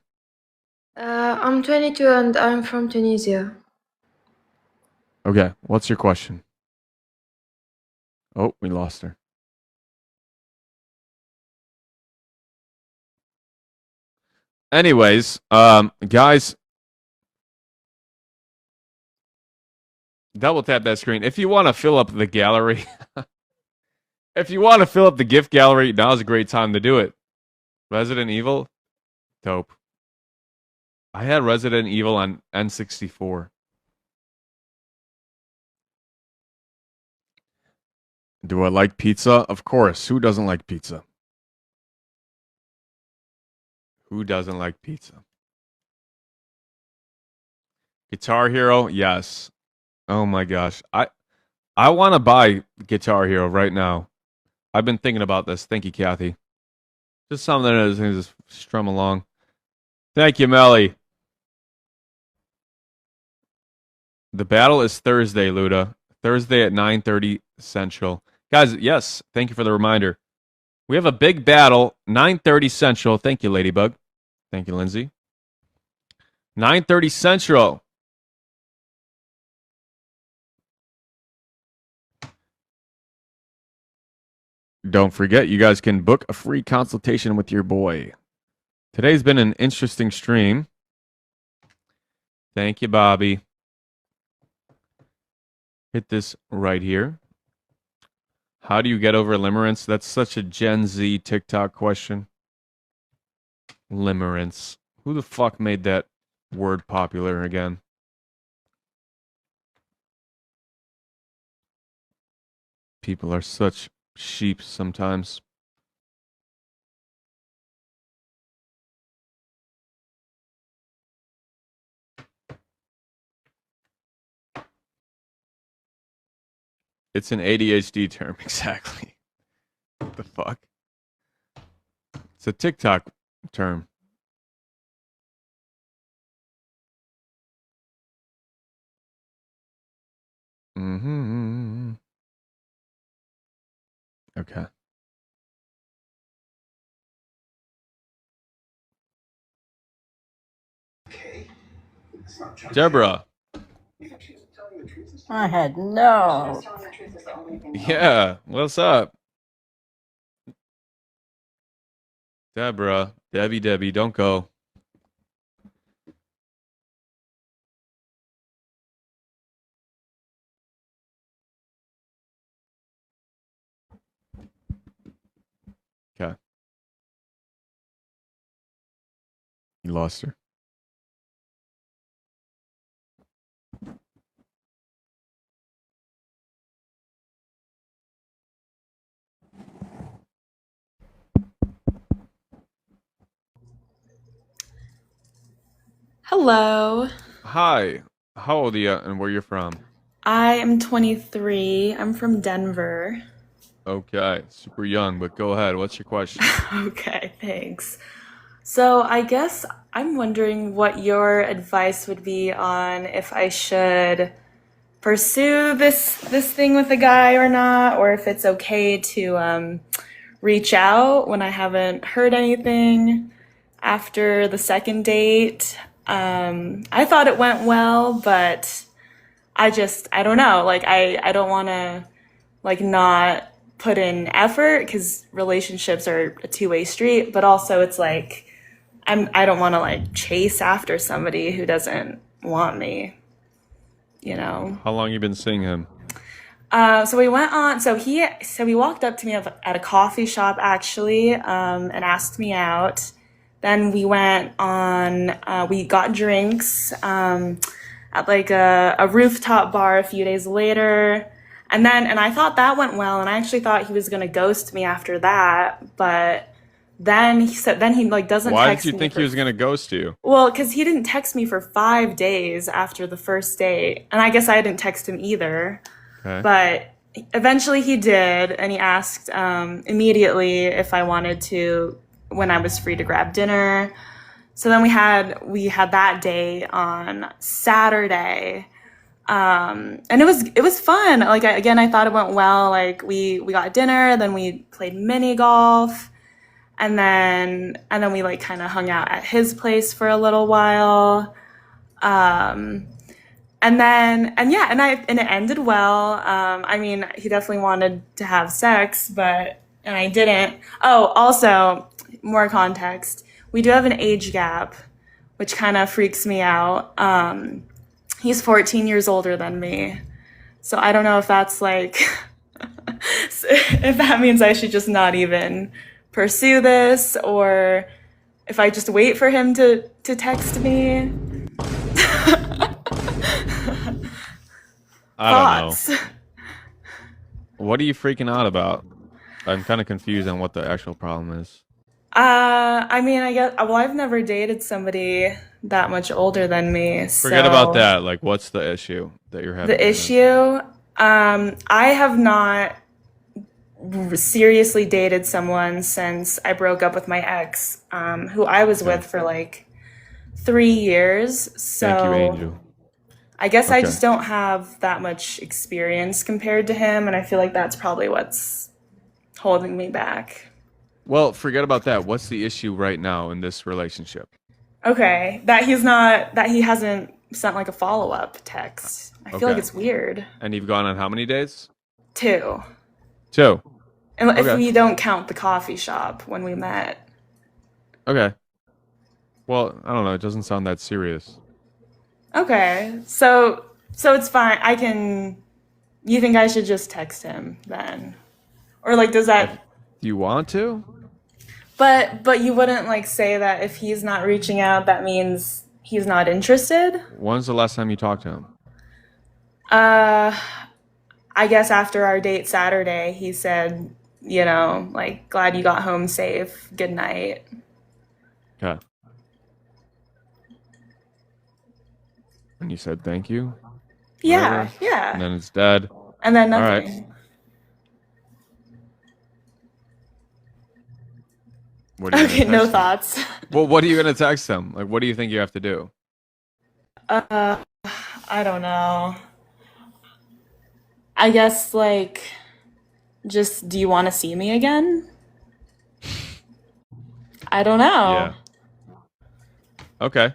I'm 22 and I'm from Tunisia. Okay, what's your question? Oh, we lost her. Anyways, guys, double tap that screen. If you want to fill up the gallery, if you want to fill up the gift gallery, now's a great time to do it. Resident Evil? Dope. I had Resident Evil on N64. Do I like pizza? Of course. Who doesn't like pizza? Who doesn't like pizza? Guitar Hero? Yes. Oh my gosh. I want to buy Guitar Hero right now. I've been thinking about this. Thank you, Kathy. Just something that just strum along. Thank you, Melly. The battle is Thursday, Luda. Thursday at 9:30 Central. Guys, yes, thank you for the reminder. We have a big battle, 9:30 Central. Thank you, Ladybug. Thank you, Lindsay. 9:30 Central. Don't forget, you guys can book a free consultation with your boy. Today's been an interesting stream. Thank you, Bobby. Hit this right here. How do you get over limerence? That's such a Gen Z TikTok question. Limerence. Who the fuck made that word popular again? People are such sheep sometimes. It's an ADHD term, exactly. What the fuck? It's a TikTok term. Mm-hmm. Okay. Deborah. I had no. Yeah, what's up? Deborah. Debbie, don't go. Okay. You lost her. Hello. Hi. How old are you and where you're from? I am 23. I'm from Denver. Okay. Super young, but go ahead. What's your question? Okay, thanks. So I guess I'm wondering what your advice would be on if I should pursue this thing with a guy or not, or if it's okay to reach out when I haven't heard anything after the second date. I thought it went well, but I don't know. Like, I don't want to, like, not put in effort because relationships are a two-way street, but also it's like, I don't want to, like, chase after somebody who doesn't want me, you know? How long you been seeing him? So we went on, so he walked up to me at a coffee shop actually, and asked me out. Then we went on, we got drinks, at like a rooftop bar a few days later. And I thought that went well, and I actually thought he was going to ghost me after that, but then he like doesn't Why text did you me think for, he was going to ghost you? well, because he didn't text me for 5 days after the first date, and I guess I didn't text him either. Okay. But eventually he did, and he asked immediately if I wanted to, when I was free to grab dinner. So then we had that day on Saturday. And it was fun. Like again, I thought it went well. Like we got dinner, then we played mini golf, and then we like kind of hung out at his place for a little while. Um, and it ended well. I mean, he definitely wanted to have sex, and I didn't. Oh, also, more context. We do have an age gap, which kind of freaks me out. He's 14 years older than me. So I don't know if that's like, if that means I should just not even pursue this, or if I just wait for him to text me. I don't Thoughts? know. What are you freaking out about? I'm kind of confused on what the actual problem is. I mean, I guess, well, I've never dated somebody that much older than me, Forget about so that. Like, what's the issue that you're having the right now? issue, I have not seriously dated someone since I broke up with my ex, who I was Okay. with for like 3 years. Thank you, So Angel. I guess I Okay. just don't have that much experience compared to him, and I feel like that's probably what's holding me back. Well, forget about that. What's the issue right now in this relationship? Okay, that he hasn't sent like a follow-up text. I feel like Okay. it's weird. And you've gone on how many dates? 2. 2. And if Okay. we don't count the coffee shop when we met. Okay. Well, I don't know. It doesn't sound that serious. Okay. So it's fine. You think I should just text him then? Or like does If that you want to, but you wouldn't like say that if he's not reaching out that means he's not interested? when's the last time you talked to him? Uh I guess after our date Saturday, he said, like glad you got home safe. Good night. Okay. And you said thank you? Yeah, Whatever. And yeah. then it's dead. And then All right. nothing. What are you Okay, gonna no text him? thoughts. Well, what are you gonna text him? Like, what do you think you have to do? Uh I don't know. I guess like just do you want to see me again? I don't know. Yeah. Okay.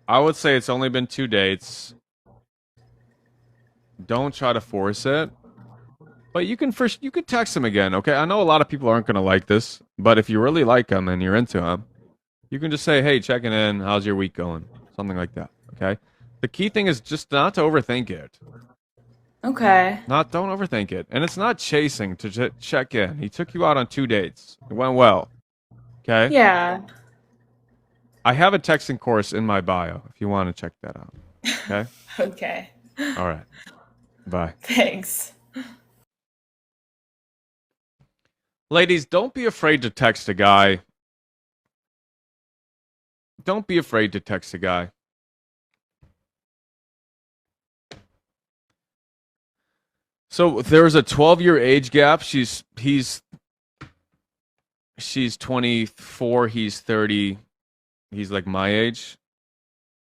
I would say it's only been 2 dates. Don't try to force it. But you could text him again, okay? I know a lot of people aren't gonna like this, but if you really like him and you're into him, you can just say, "Hey, checking in. How's your week going?" Something like that. Okay. The key thing is just not to overthink it. Okay. Don't overthink it. And it's not chasing to check in. He took you out on 2 dates. It went well. Okay. Yeah. I have a texting course in my bio if you want to check that out. Okay. Okay. All right. Bye. Thanks. Ladies, don't be afraid to text a guy. Don't be afraid to text a guy. So there's a 12-year age gap. She's 24, he's 30. He's like my age.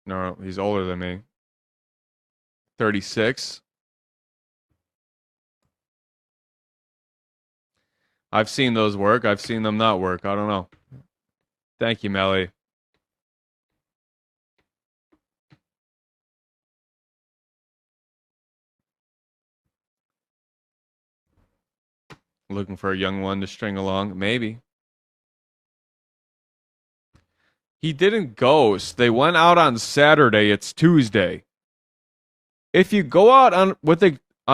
No, he's older than me. 36. I've seen those work. I've seen them not work. I don't know. Thank you, Melly. Looking for a young one to string along? Maybe. He didn't ghost. They went out on Saturday. It's Tuesday. If you go out on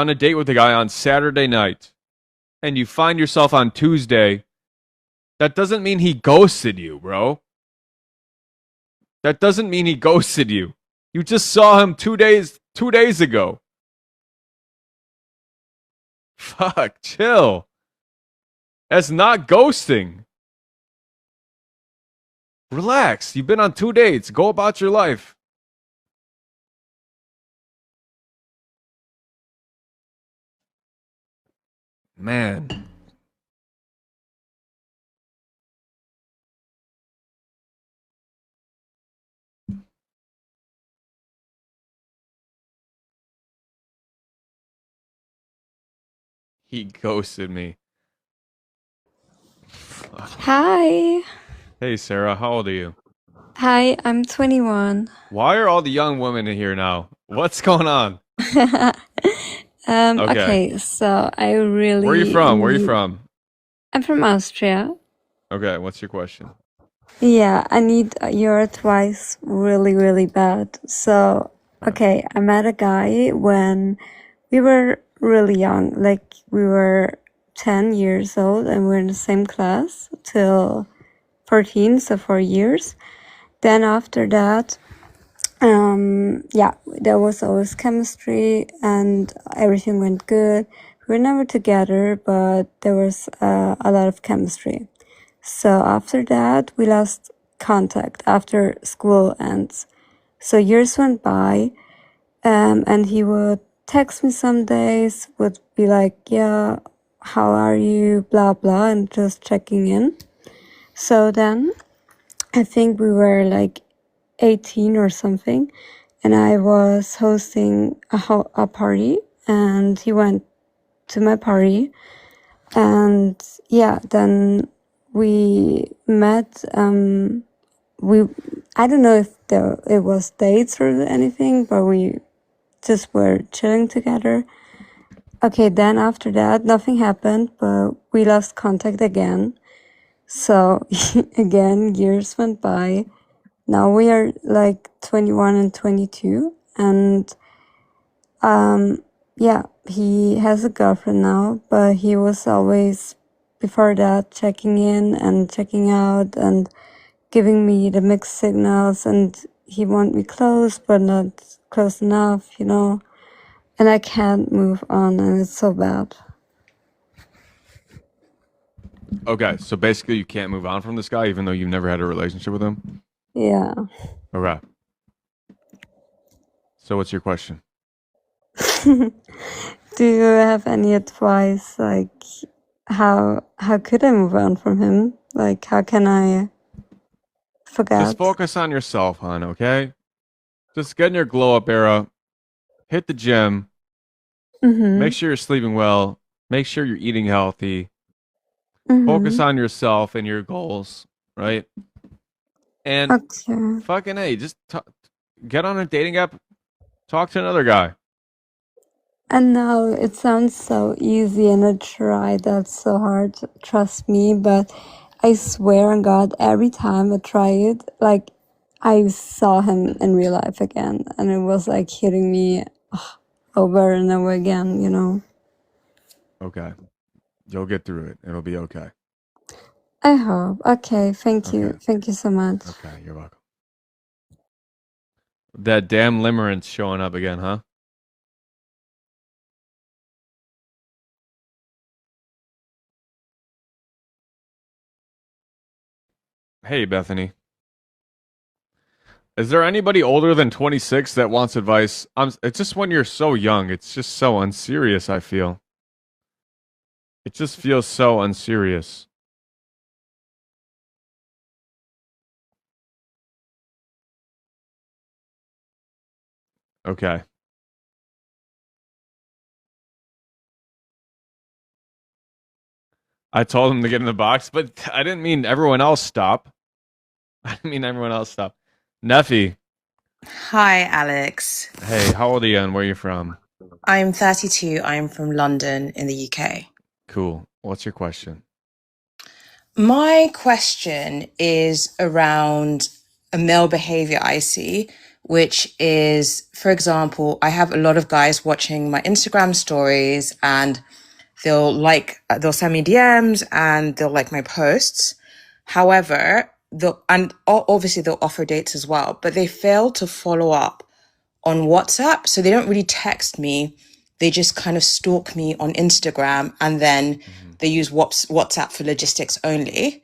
a date with a guy on Saturday night and you find yourself on Tuesday, that doesn't mean he ghosted you, bro. That doesn't mean he ghosted you. You just saw him 2 days ago. Fuck, chill. That's not ghosting. Relax. You've been on 2 dates. Go about your life. Man. He ghosted me. Hi. Hey, Sarah, how old are you? Hi, I'm 21. Why are all the young women in here now? What's going on? Okay. Okay, so I Where are you really from? Where are you need. from? I'm from Austria. Okay, what's your question? Yeah, I need your advice really, really bad. So, okay, I met a guy when we were really young, like we were 10 years old and we were in the same class till 14, so 4 years. Then after that, yeah, there was always chemistry and everything went good. We were never together, but there was a lot of chemistry. So after that, we lost contact after school ends. So years went by, and he would text me some days, would be like, yeah, how are you, blah, blah, and just checking in. So then I think we were like 18 or something, and I was hosting a party, and he went to my party, and yeah, then we met. We I don't know if it was dates or anything, but we just were chilling together. Okay, then after that, nothing happened, but we lost contact again. So again, years went by. Now we are like 21 and 22, and yeah, he has a girlfriend now, but he was always before that checking in and checking out and giving me the mixed signals, and he want me close but not close enough, you know, and I can't move on, and it's so bad. Okay, so basically you can't move on from this guy even though you've never had a relationship with him? Yeah. Okay. So what's your question? Do you have any advice, like how could I move on from him? Like how can I Just forget? focus on yourself, hon, okay? Just get in your glow up era, hit the gym, make Mm-hmm. sure you're sleeping well, make sure you're eating healthy, focus Mm-hmm. on yourself and your goals, right? And Okay. fucking hey, just get on a dating app, talk to another guy. I know it sounds so easy, and I try that so hard, trust me, but I swear on God, every time I try it, like I saw him in real life again, and it was like hitting me over and over again, you know. Okay. You'll get through it. It'll be okay. I hope. Okay, thank you. Okay. Thank you so much. Okay, you're welcome. That damn limerence showing up again, huh? Hey, Bethany. Is there anybody older than 26 that wants advice? It's just when you're so young, it's just so unserious, I feel. It just feels so unserious. Okay. I told him to get in the box, but I didn't mean everyone else stop. I didn't mean everyone else stop. Neffy, Hi, Alex. hey, how old are you and where are you from? I'm 32. I'm from London in the UK. Cool. What's your question? My question is around a male behavior I see, which is, for example, I have a lot of guys watching my Instagram stories and they'll send me DMs and they'll like my posts. However, obviously they'll offer dates as well, but they fail to follow up on WhatsApp. So they don't really text me. They just kind of stalk me on Instagram and then they use WhatsApp for logistics only.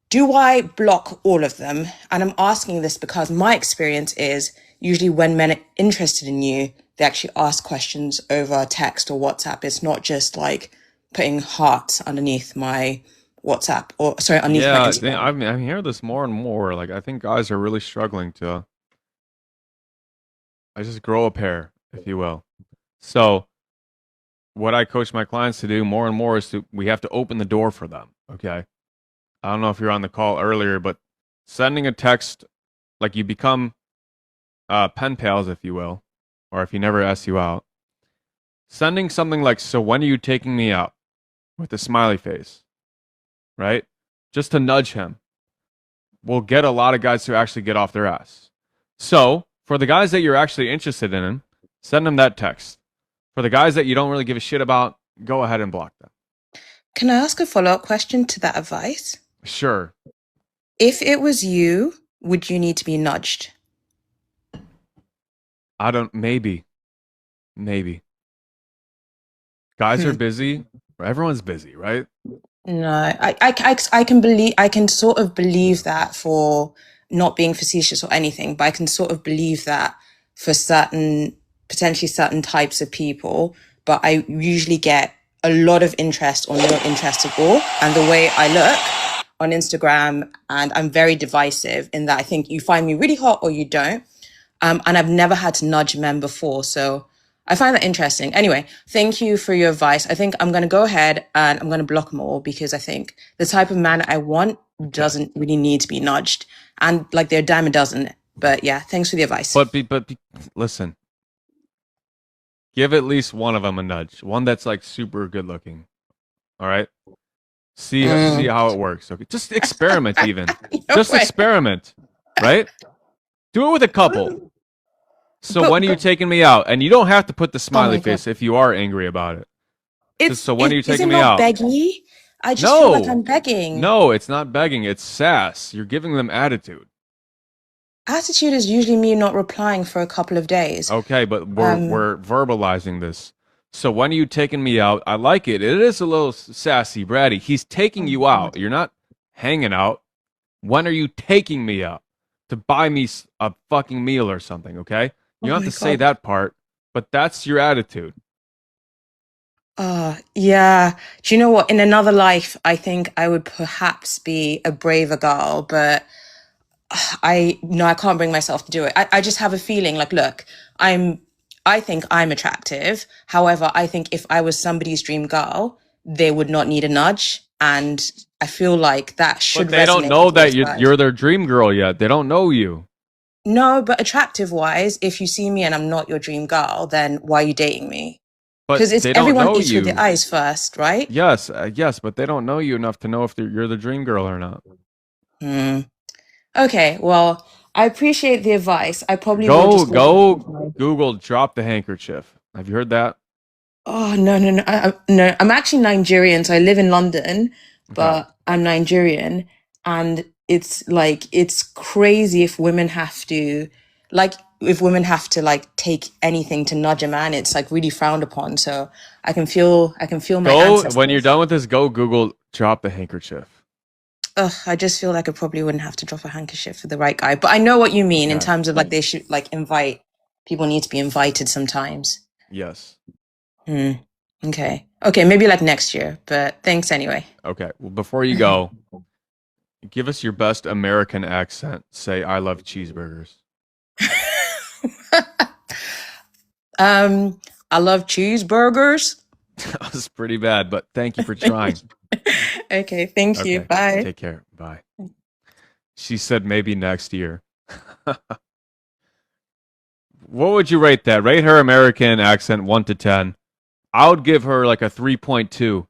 Do I block all of them? And I'm asking this because my experience is usually when men are interested in you, they actually ask questions over text or WhatsApp. It's not just like putting hearts underneath my WhatsApp, or sorry, underneath my Yeah, Instagram. I mean, I hear this more and more. Like, I think guys are really struggling to, I just grow a pair, if you will. So, what I coach my clients to do more and more is we have to open the door for them. Okay. I don't know if you're on the call earlier, but sending a text, like you become pen pals, if you will, or if he never asks you out, sending something like, "So when are you taking me out?" with a smiley face, right? Just to nudge him will get a lot of guys to actually get off their ass. So, for the guys that you're actually interested in, send them that text. For the guys that you don't really give a shit about, go ahead and block them. Can I ask a follow-up question to that advice? Sure. If it was you, would you need to be nudged? Maybe. Guys are busy. Everyone's busy, right? No, I can believe, I can sort of believe that, for not being facetious or anything, but I can sort of believe that for potentially certain types of people. But I usually get a lot of interest or no interest at all. And the way I look on Instagram, and I'm very divisive in that I think you find me really hot or you don't. And I've never had to nudge men before. So I find that interesting. Anyway, thank you for your advice. I think I'm going to go ahead and I'm going to block them all, because I think the type of man I want doesn't really need to be nudged. And like, they're a dime a dozen. But yeah, thanks for the advice. But listen, give at least one of them a nudge. One that's like super good looking. All right. See how it works. Okay. Just experiment even. Just experiment. Right? Do it with a couple. So when are you taking me out? And you don't have to put the smiley face if you are angry about it. So when are you taking me out? Beggy? I just feel like I'm begging. No, it's not begging. It's sass. You're giving them attitude. Attitude is usually me not replying for a couple of days. Okay, but we're verbalizing this. So when are you taking me out? I like it. It is a little sassy, bratty. He's taking you out. You're not hanging out. When are you taking me out? To buy me a fucking meal or something, okay? You don't have to say that part, but that's your attitude. Yeah. Do you know what? In another life, I think I would perhaps be a braver girl, but I can't bring myself to do it. I just have a feeling like, look, I think I'm attractive. However, I think if I was somebody's dream girl, they would not need a nudge. And I feel like that should resonate. But they don't know that you're their dream girl yet. They don't know you. No, but attractive wise, if you see me and I'm not your dream girl, then why are you dating me? Because it's everyone eats with the eyes first, right? Yes, yes, but they don't know you enough to know if you're the dream girl or not. Okay, well, I appreciate the advice. I probably go will just Google drop the handkerchief. Have you heard that? Oh no. No, I'm actually Nigerian, so I live in London, but I'm Nigerian, and it's like, it's crazy if women have to like take anything to nudge a man. It's like really frowned upon. So I can feel my ancestors. When you're done with this, go Google drop the handkerchief. I just feel like I probably wouldn't have to drop a handkerchief for the right guy. But I know what you mean in terms of like, they should like invite, people need to be invited sometimes. Yes. Okay, maybe like next year, but thanks anyway. Okay, well, before you go, give us your best American accent. Say, I love cheeseburgers. I love cheeseburgers. That was pretty bad, but thank you for trying. Okay, thank you. Bye. Take care. Bye. She said maybe next year. What would you rate that? Rate her American accent 1 to 10. I would give her like a 3.2.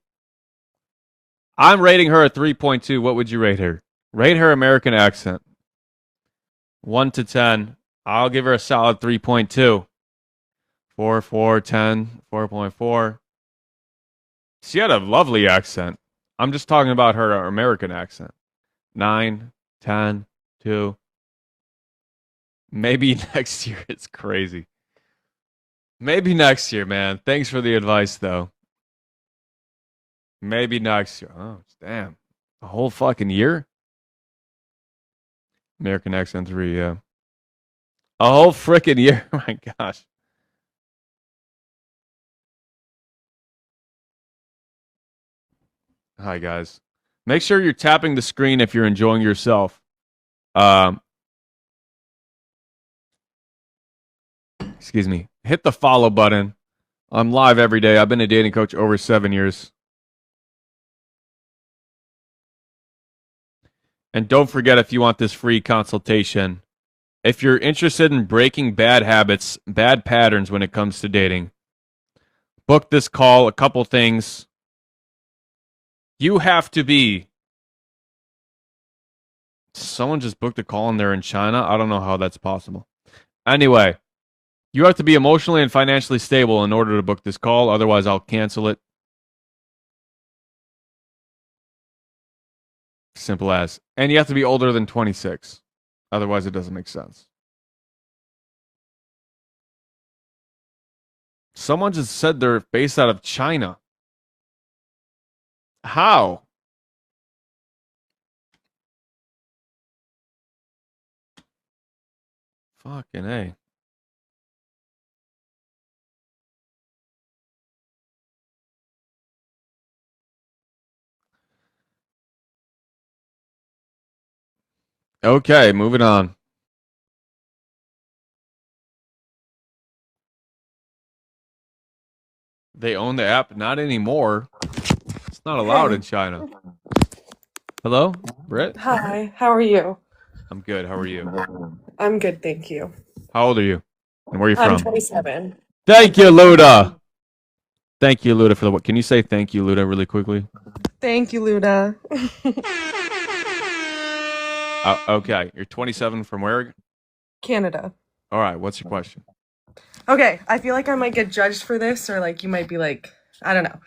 I'm rating her a 3.2. What would you rate her? Rate her American accent 1 to 10. I'll give her a solid 3.2. 4, 4, 10, 4.4. She had a lovely accent. I'm just talking about her American accent. 9, 10, 2. Maybe next year. It's crazy. Maybe next year, man. Thanks for the advice, though. Maybe next year. Oh, damn. A whole fucking year? American accent 3, yeah. A whole freaking year. Oh my gosh. Hi, guys. Make sure you're tapping the screen if you're enjoying yourself. Um, excuse me. Hit the follow button. I'm live every day. I've been a dating coach over 7 years. And don't forget, if you want this free consultation, if you're interested in breaking bad habits, bad patterns when it comes to dating, book this call. A couple things. You have to be. Someone just booked a call and they're in China. I don't know how that's possible. Anyway, you have to be emotionally and financially stable in order to book this call. Otherwise, I'll cancel it. Simple as. And you have to be older than 26. Otherwise, it doesn't make sense. Someone just said they're based out of China. How? Fucking A. Okay, moving on. They own the app? Not anymore. It's not allowed in China. Hello, Britt? Hi, how are you? I'm good. How are you? I'm good, thank you. How old are you? And where are you I'm from? 27. Thank you, Luda. Thank you, Luda, for the what? Can you say thank you, Luda, really quickly? Thank you, Luda. Okay, you're 27 from where? Canada. All right, what's your question? Okay, I feel like I might get judged for this, or like you might be like, I don't know.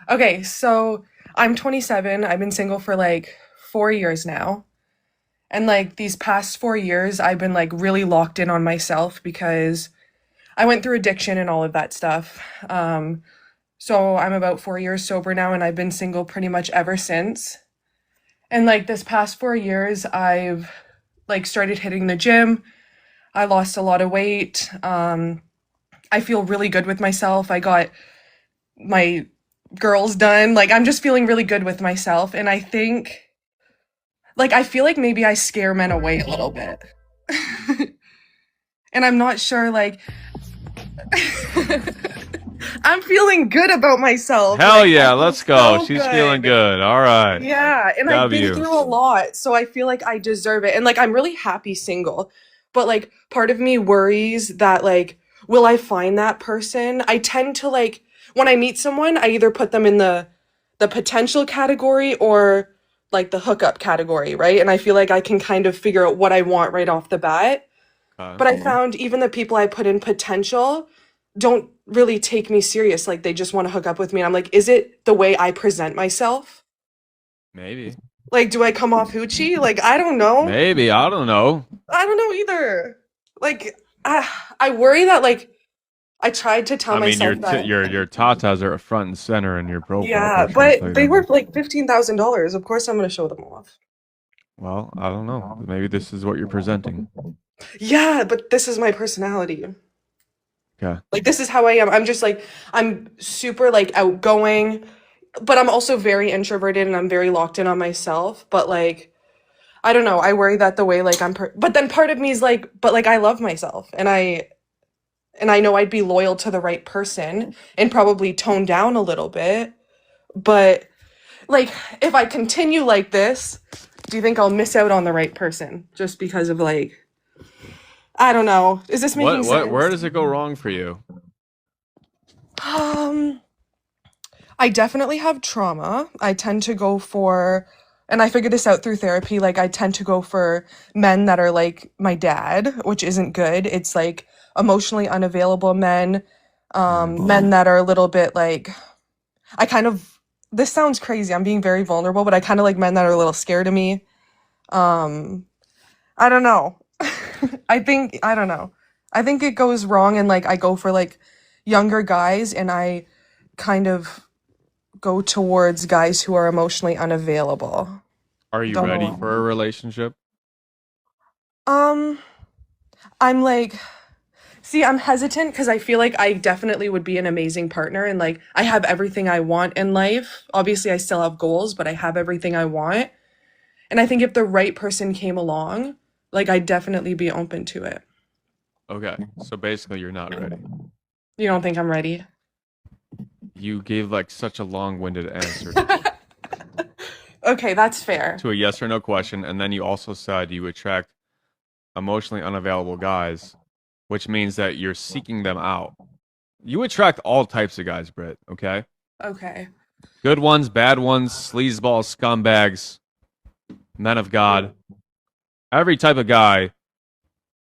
Okay, so I'm 27. I've been single for like 4 years now. And like these past 4 years, I've been like really locked in on myself because I went through addiction and all of that stuff. So I'm about 4 years sober now, and I've been single pretty much ever since. And like this past 4 years, I've like started hitting the gym. I lost a lot of weight. I feel really good with myself. I got my girls done. Like I'm just feeling really good with myself. And I think like I feel like maybe I scare men away a little bit. And I'm not sure like I'm feeling good about myself. Hell like, yeah, I feel let's go. so She's good. feeling good. All right. Yeah, and I've been W. through a lot, so I feel like I deserve it. And like I'm really happy single. But like part of me worries that like will I find that person? I tend to like when I meet someone, I either put them in the potential category or like the hookup category, right? And I feel like I can kind of figure out what I want right off the bat. But I found even the people I put in potential don't really take me serious. Like they just want to hook up with me. And I'm like, is it the way I present myself? Maybe. Like, do I come off hoochie? Like, I don't know. Maybe. I don't know. I don't know either. Like, I worry that like I tried to tell I mean, myself that. your tatas are front and center in your profile Yeah, picture. I'll tell but you they that were much. like $15,000. Of course, I'm gonna show them off. Well, I don't know. Maybe this is what you're presenting. Yeah, but this is my personality. Okay. Like, this is how I am. I'm just like I'm super like outgoing, but I'm also very introverted and I'm very locked in on myself. But like, I don't know. I worry that the way like but then part of me is like, but like I love myself and I know I'd be loyal to the right person and probably tone down a little bit. But like if I continue like this, do you think I'll miss out on the right person just because of like I don't know. Is this making sense? Where does it go wrong for you? I definitely have trauma. I tend to go for, and I figured this out through therapy, like I tend to go for men that are like my dad, which isn't good. It's like emotionally unavailable men, men that are a little bit like, I kind of, this sounds crazy. I'm being very vulnerable, but I kind of like men that are a little scared of me. I don't know. I don't know. I think it goes wrong and like I go for like younger guys and I kind of go towards guys who are emotionally unavailable. Are you Don't know ready why. for a relationship? I'm like See, I'm hesitant because I feel like I definitely would be an amazing partner and like I have everything I want in life. Obviously, I still have goals, but I have everything I want. And I think if the right person came along, like I'd definitely be open to it. Okay, so basically you're not ready. You don't think I'm ready? You gave like such a long-winded answer Okay, that's fair. to a yes or no question, and then you also said you attract emotionally unavailable guys, which means that you're seeking them out. You attract all types of guys, Britt, okay? Okay. Good ones, bad ones, sleazeballs, scumbags, men of God. Every type of guy,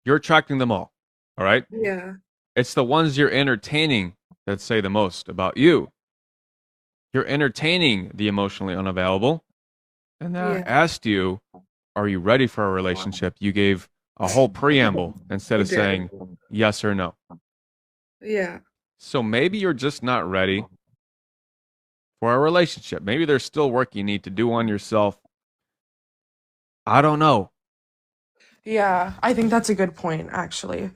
you're attracting them all. All right? Yeah. It's the ones you're entertaining that say the most about you. You're entertaining the emotionally unavailable. And then I Yeah. asked you, are you ready for a relationship? You gave a whole preamble instead of did. saying yes or no. Yeah. So maybe you're just not ready for a relationship. Maybe there's still work you need to do on yourself. I don't know. Yeah, I think that's a good point, actually.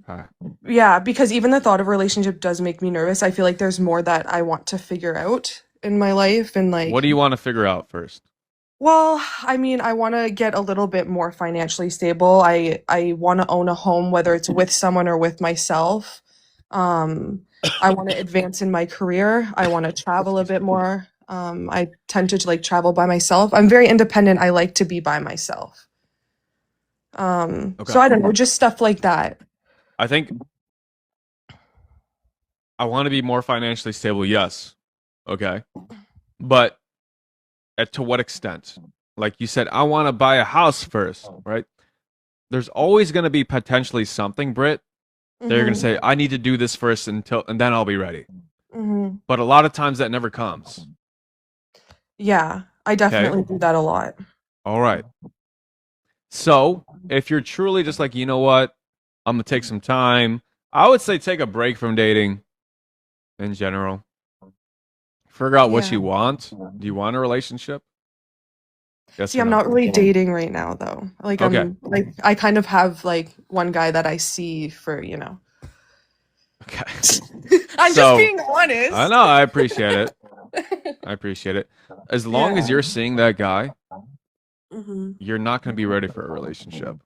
Okay. Yeah, because even the thought of a relationship does make me nervous. I feel like there's more that I want to figure out in my life and like What do you want to figure out first? well, I mean, I want to get a little bit more financially stable. I want to own a home, whether it's with someone or with myself. I want to advance in my career. I want to travel a bit more. I tend to like travel by myself. I'm very independent. I like to be by myself. Okay. So I don't know, just stuff like that. I think I want to be more financially stable, yes. Okay. But to what extent? Like you said, I want to buy a house first, right? There's always going to be potentially something, Britt. They're going to say, I need to do this first and then I'll be ready. Mm-hmm. But a lot of times that never comes. Yeah, I definitely do that a lot. All right. So if you're truly just like, you know what, I'm going to take some time, I would say take a break from dating in general. Figure out what Yeah. you want. Do you want a relationship? Yes See, or I'm no? not really dating right now though. Like Okay. I'm like I kind of have like one guy that I see for, Okay. I'm So, just being honest. I know. I appreciate it. I appreciate it. As long as Yeah. you're seeing that guy, hmm you're not going to be ready for a relationship.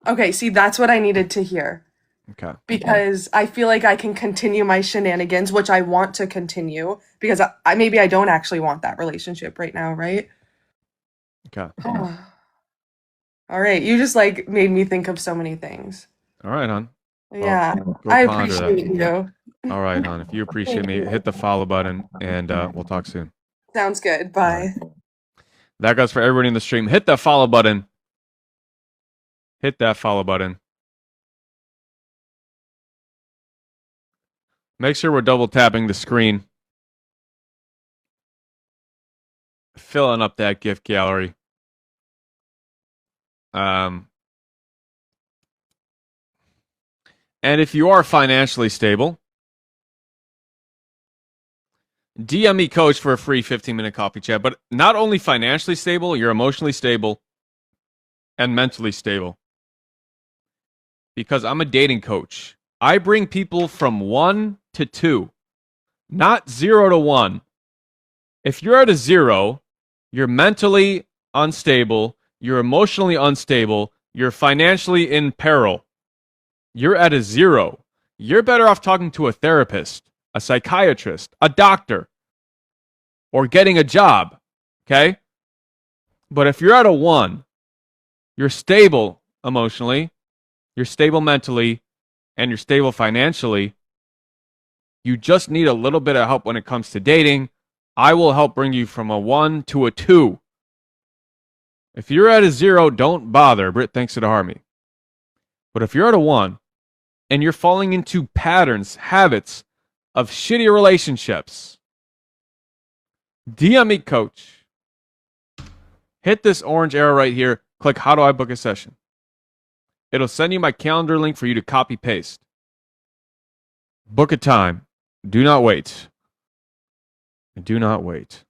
Okay, see, that's what I needed to hear Okay. because I feel like I can continue my shenanigans, which I want to continue because I maybe I don't actually want that relationship right now, right? Okay. All right, you just like made me think of so many things. All right, hon. Yeah, Go I ponder that. appreciate you. All right, hon. If you appreciate Thank me, you. hit the follow button and we'll talk soon. Sounds good. All Bye. right. That goes for everybody in the stream. Hit that follow button. Hit that follow button. Make sure we're double tapping the screen. Filling up that gift gallery. And if you are financially stable, DM me, coach, for a free 15-minute coffee chat. But not only financially stable, you're emotionally stable and mentally stable. Because I'm a dating coach. I bring people from 1 to 2, not 0 to 1. If you're at a 0, you're mentally unstable, you're emotionally unstable, you're financially in peril. You're at a 0. You're better off talking to a therapist, a psychiatrist, a doctor, or getting a job. Okay? But if you're at a 1, you're stable emotionally, you're stable mentally, and you're stable financially. You just need a little bit of help when it comes to dating. I will help bring you from a 1 to a 2. If you're at a 0, don't bother. Britt thinks it'll harm me. But if you're at a 1 and you're falling into patterns, habits of shitty relationships, DM me, coach. Hit this orange arrow right here. Click how do I book a session. It'll send you my calendar link for you to copy paste. Book a time. Do not wait. Do not wait.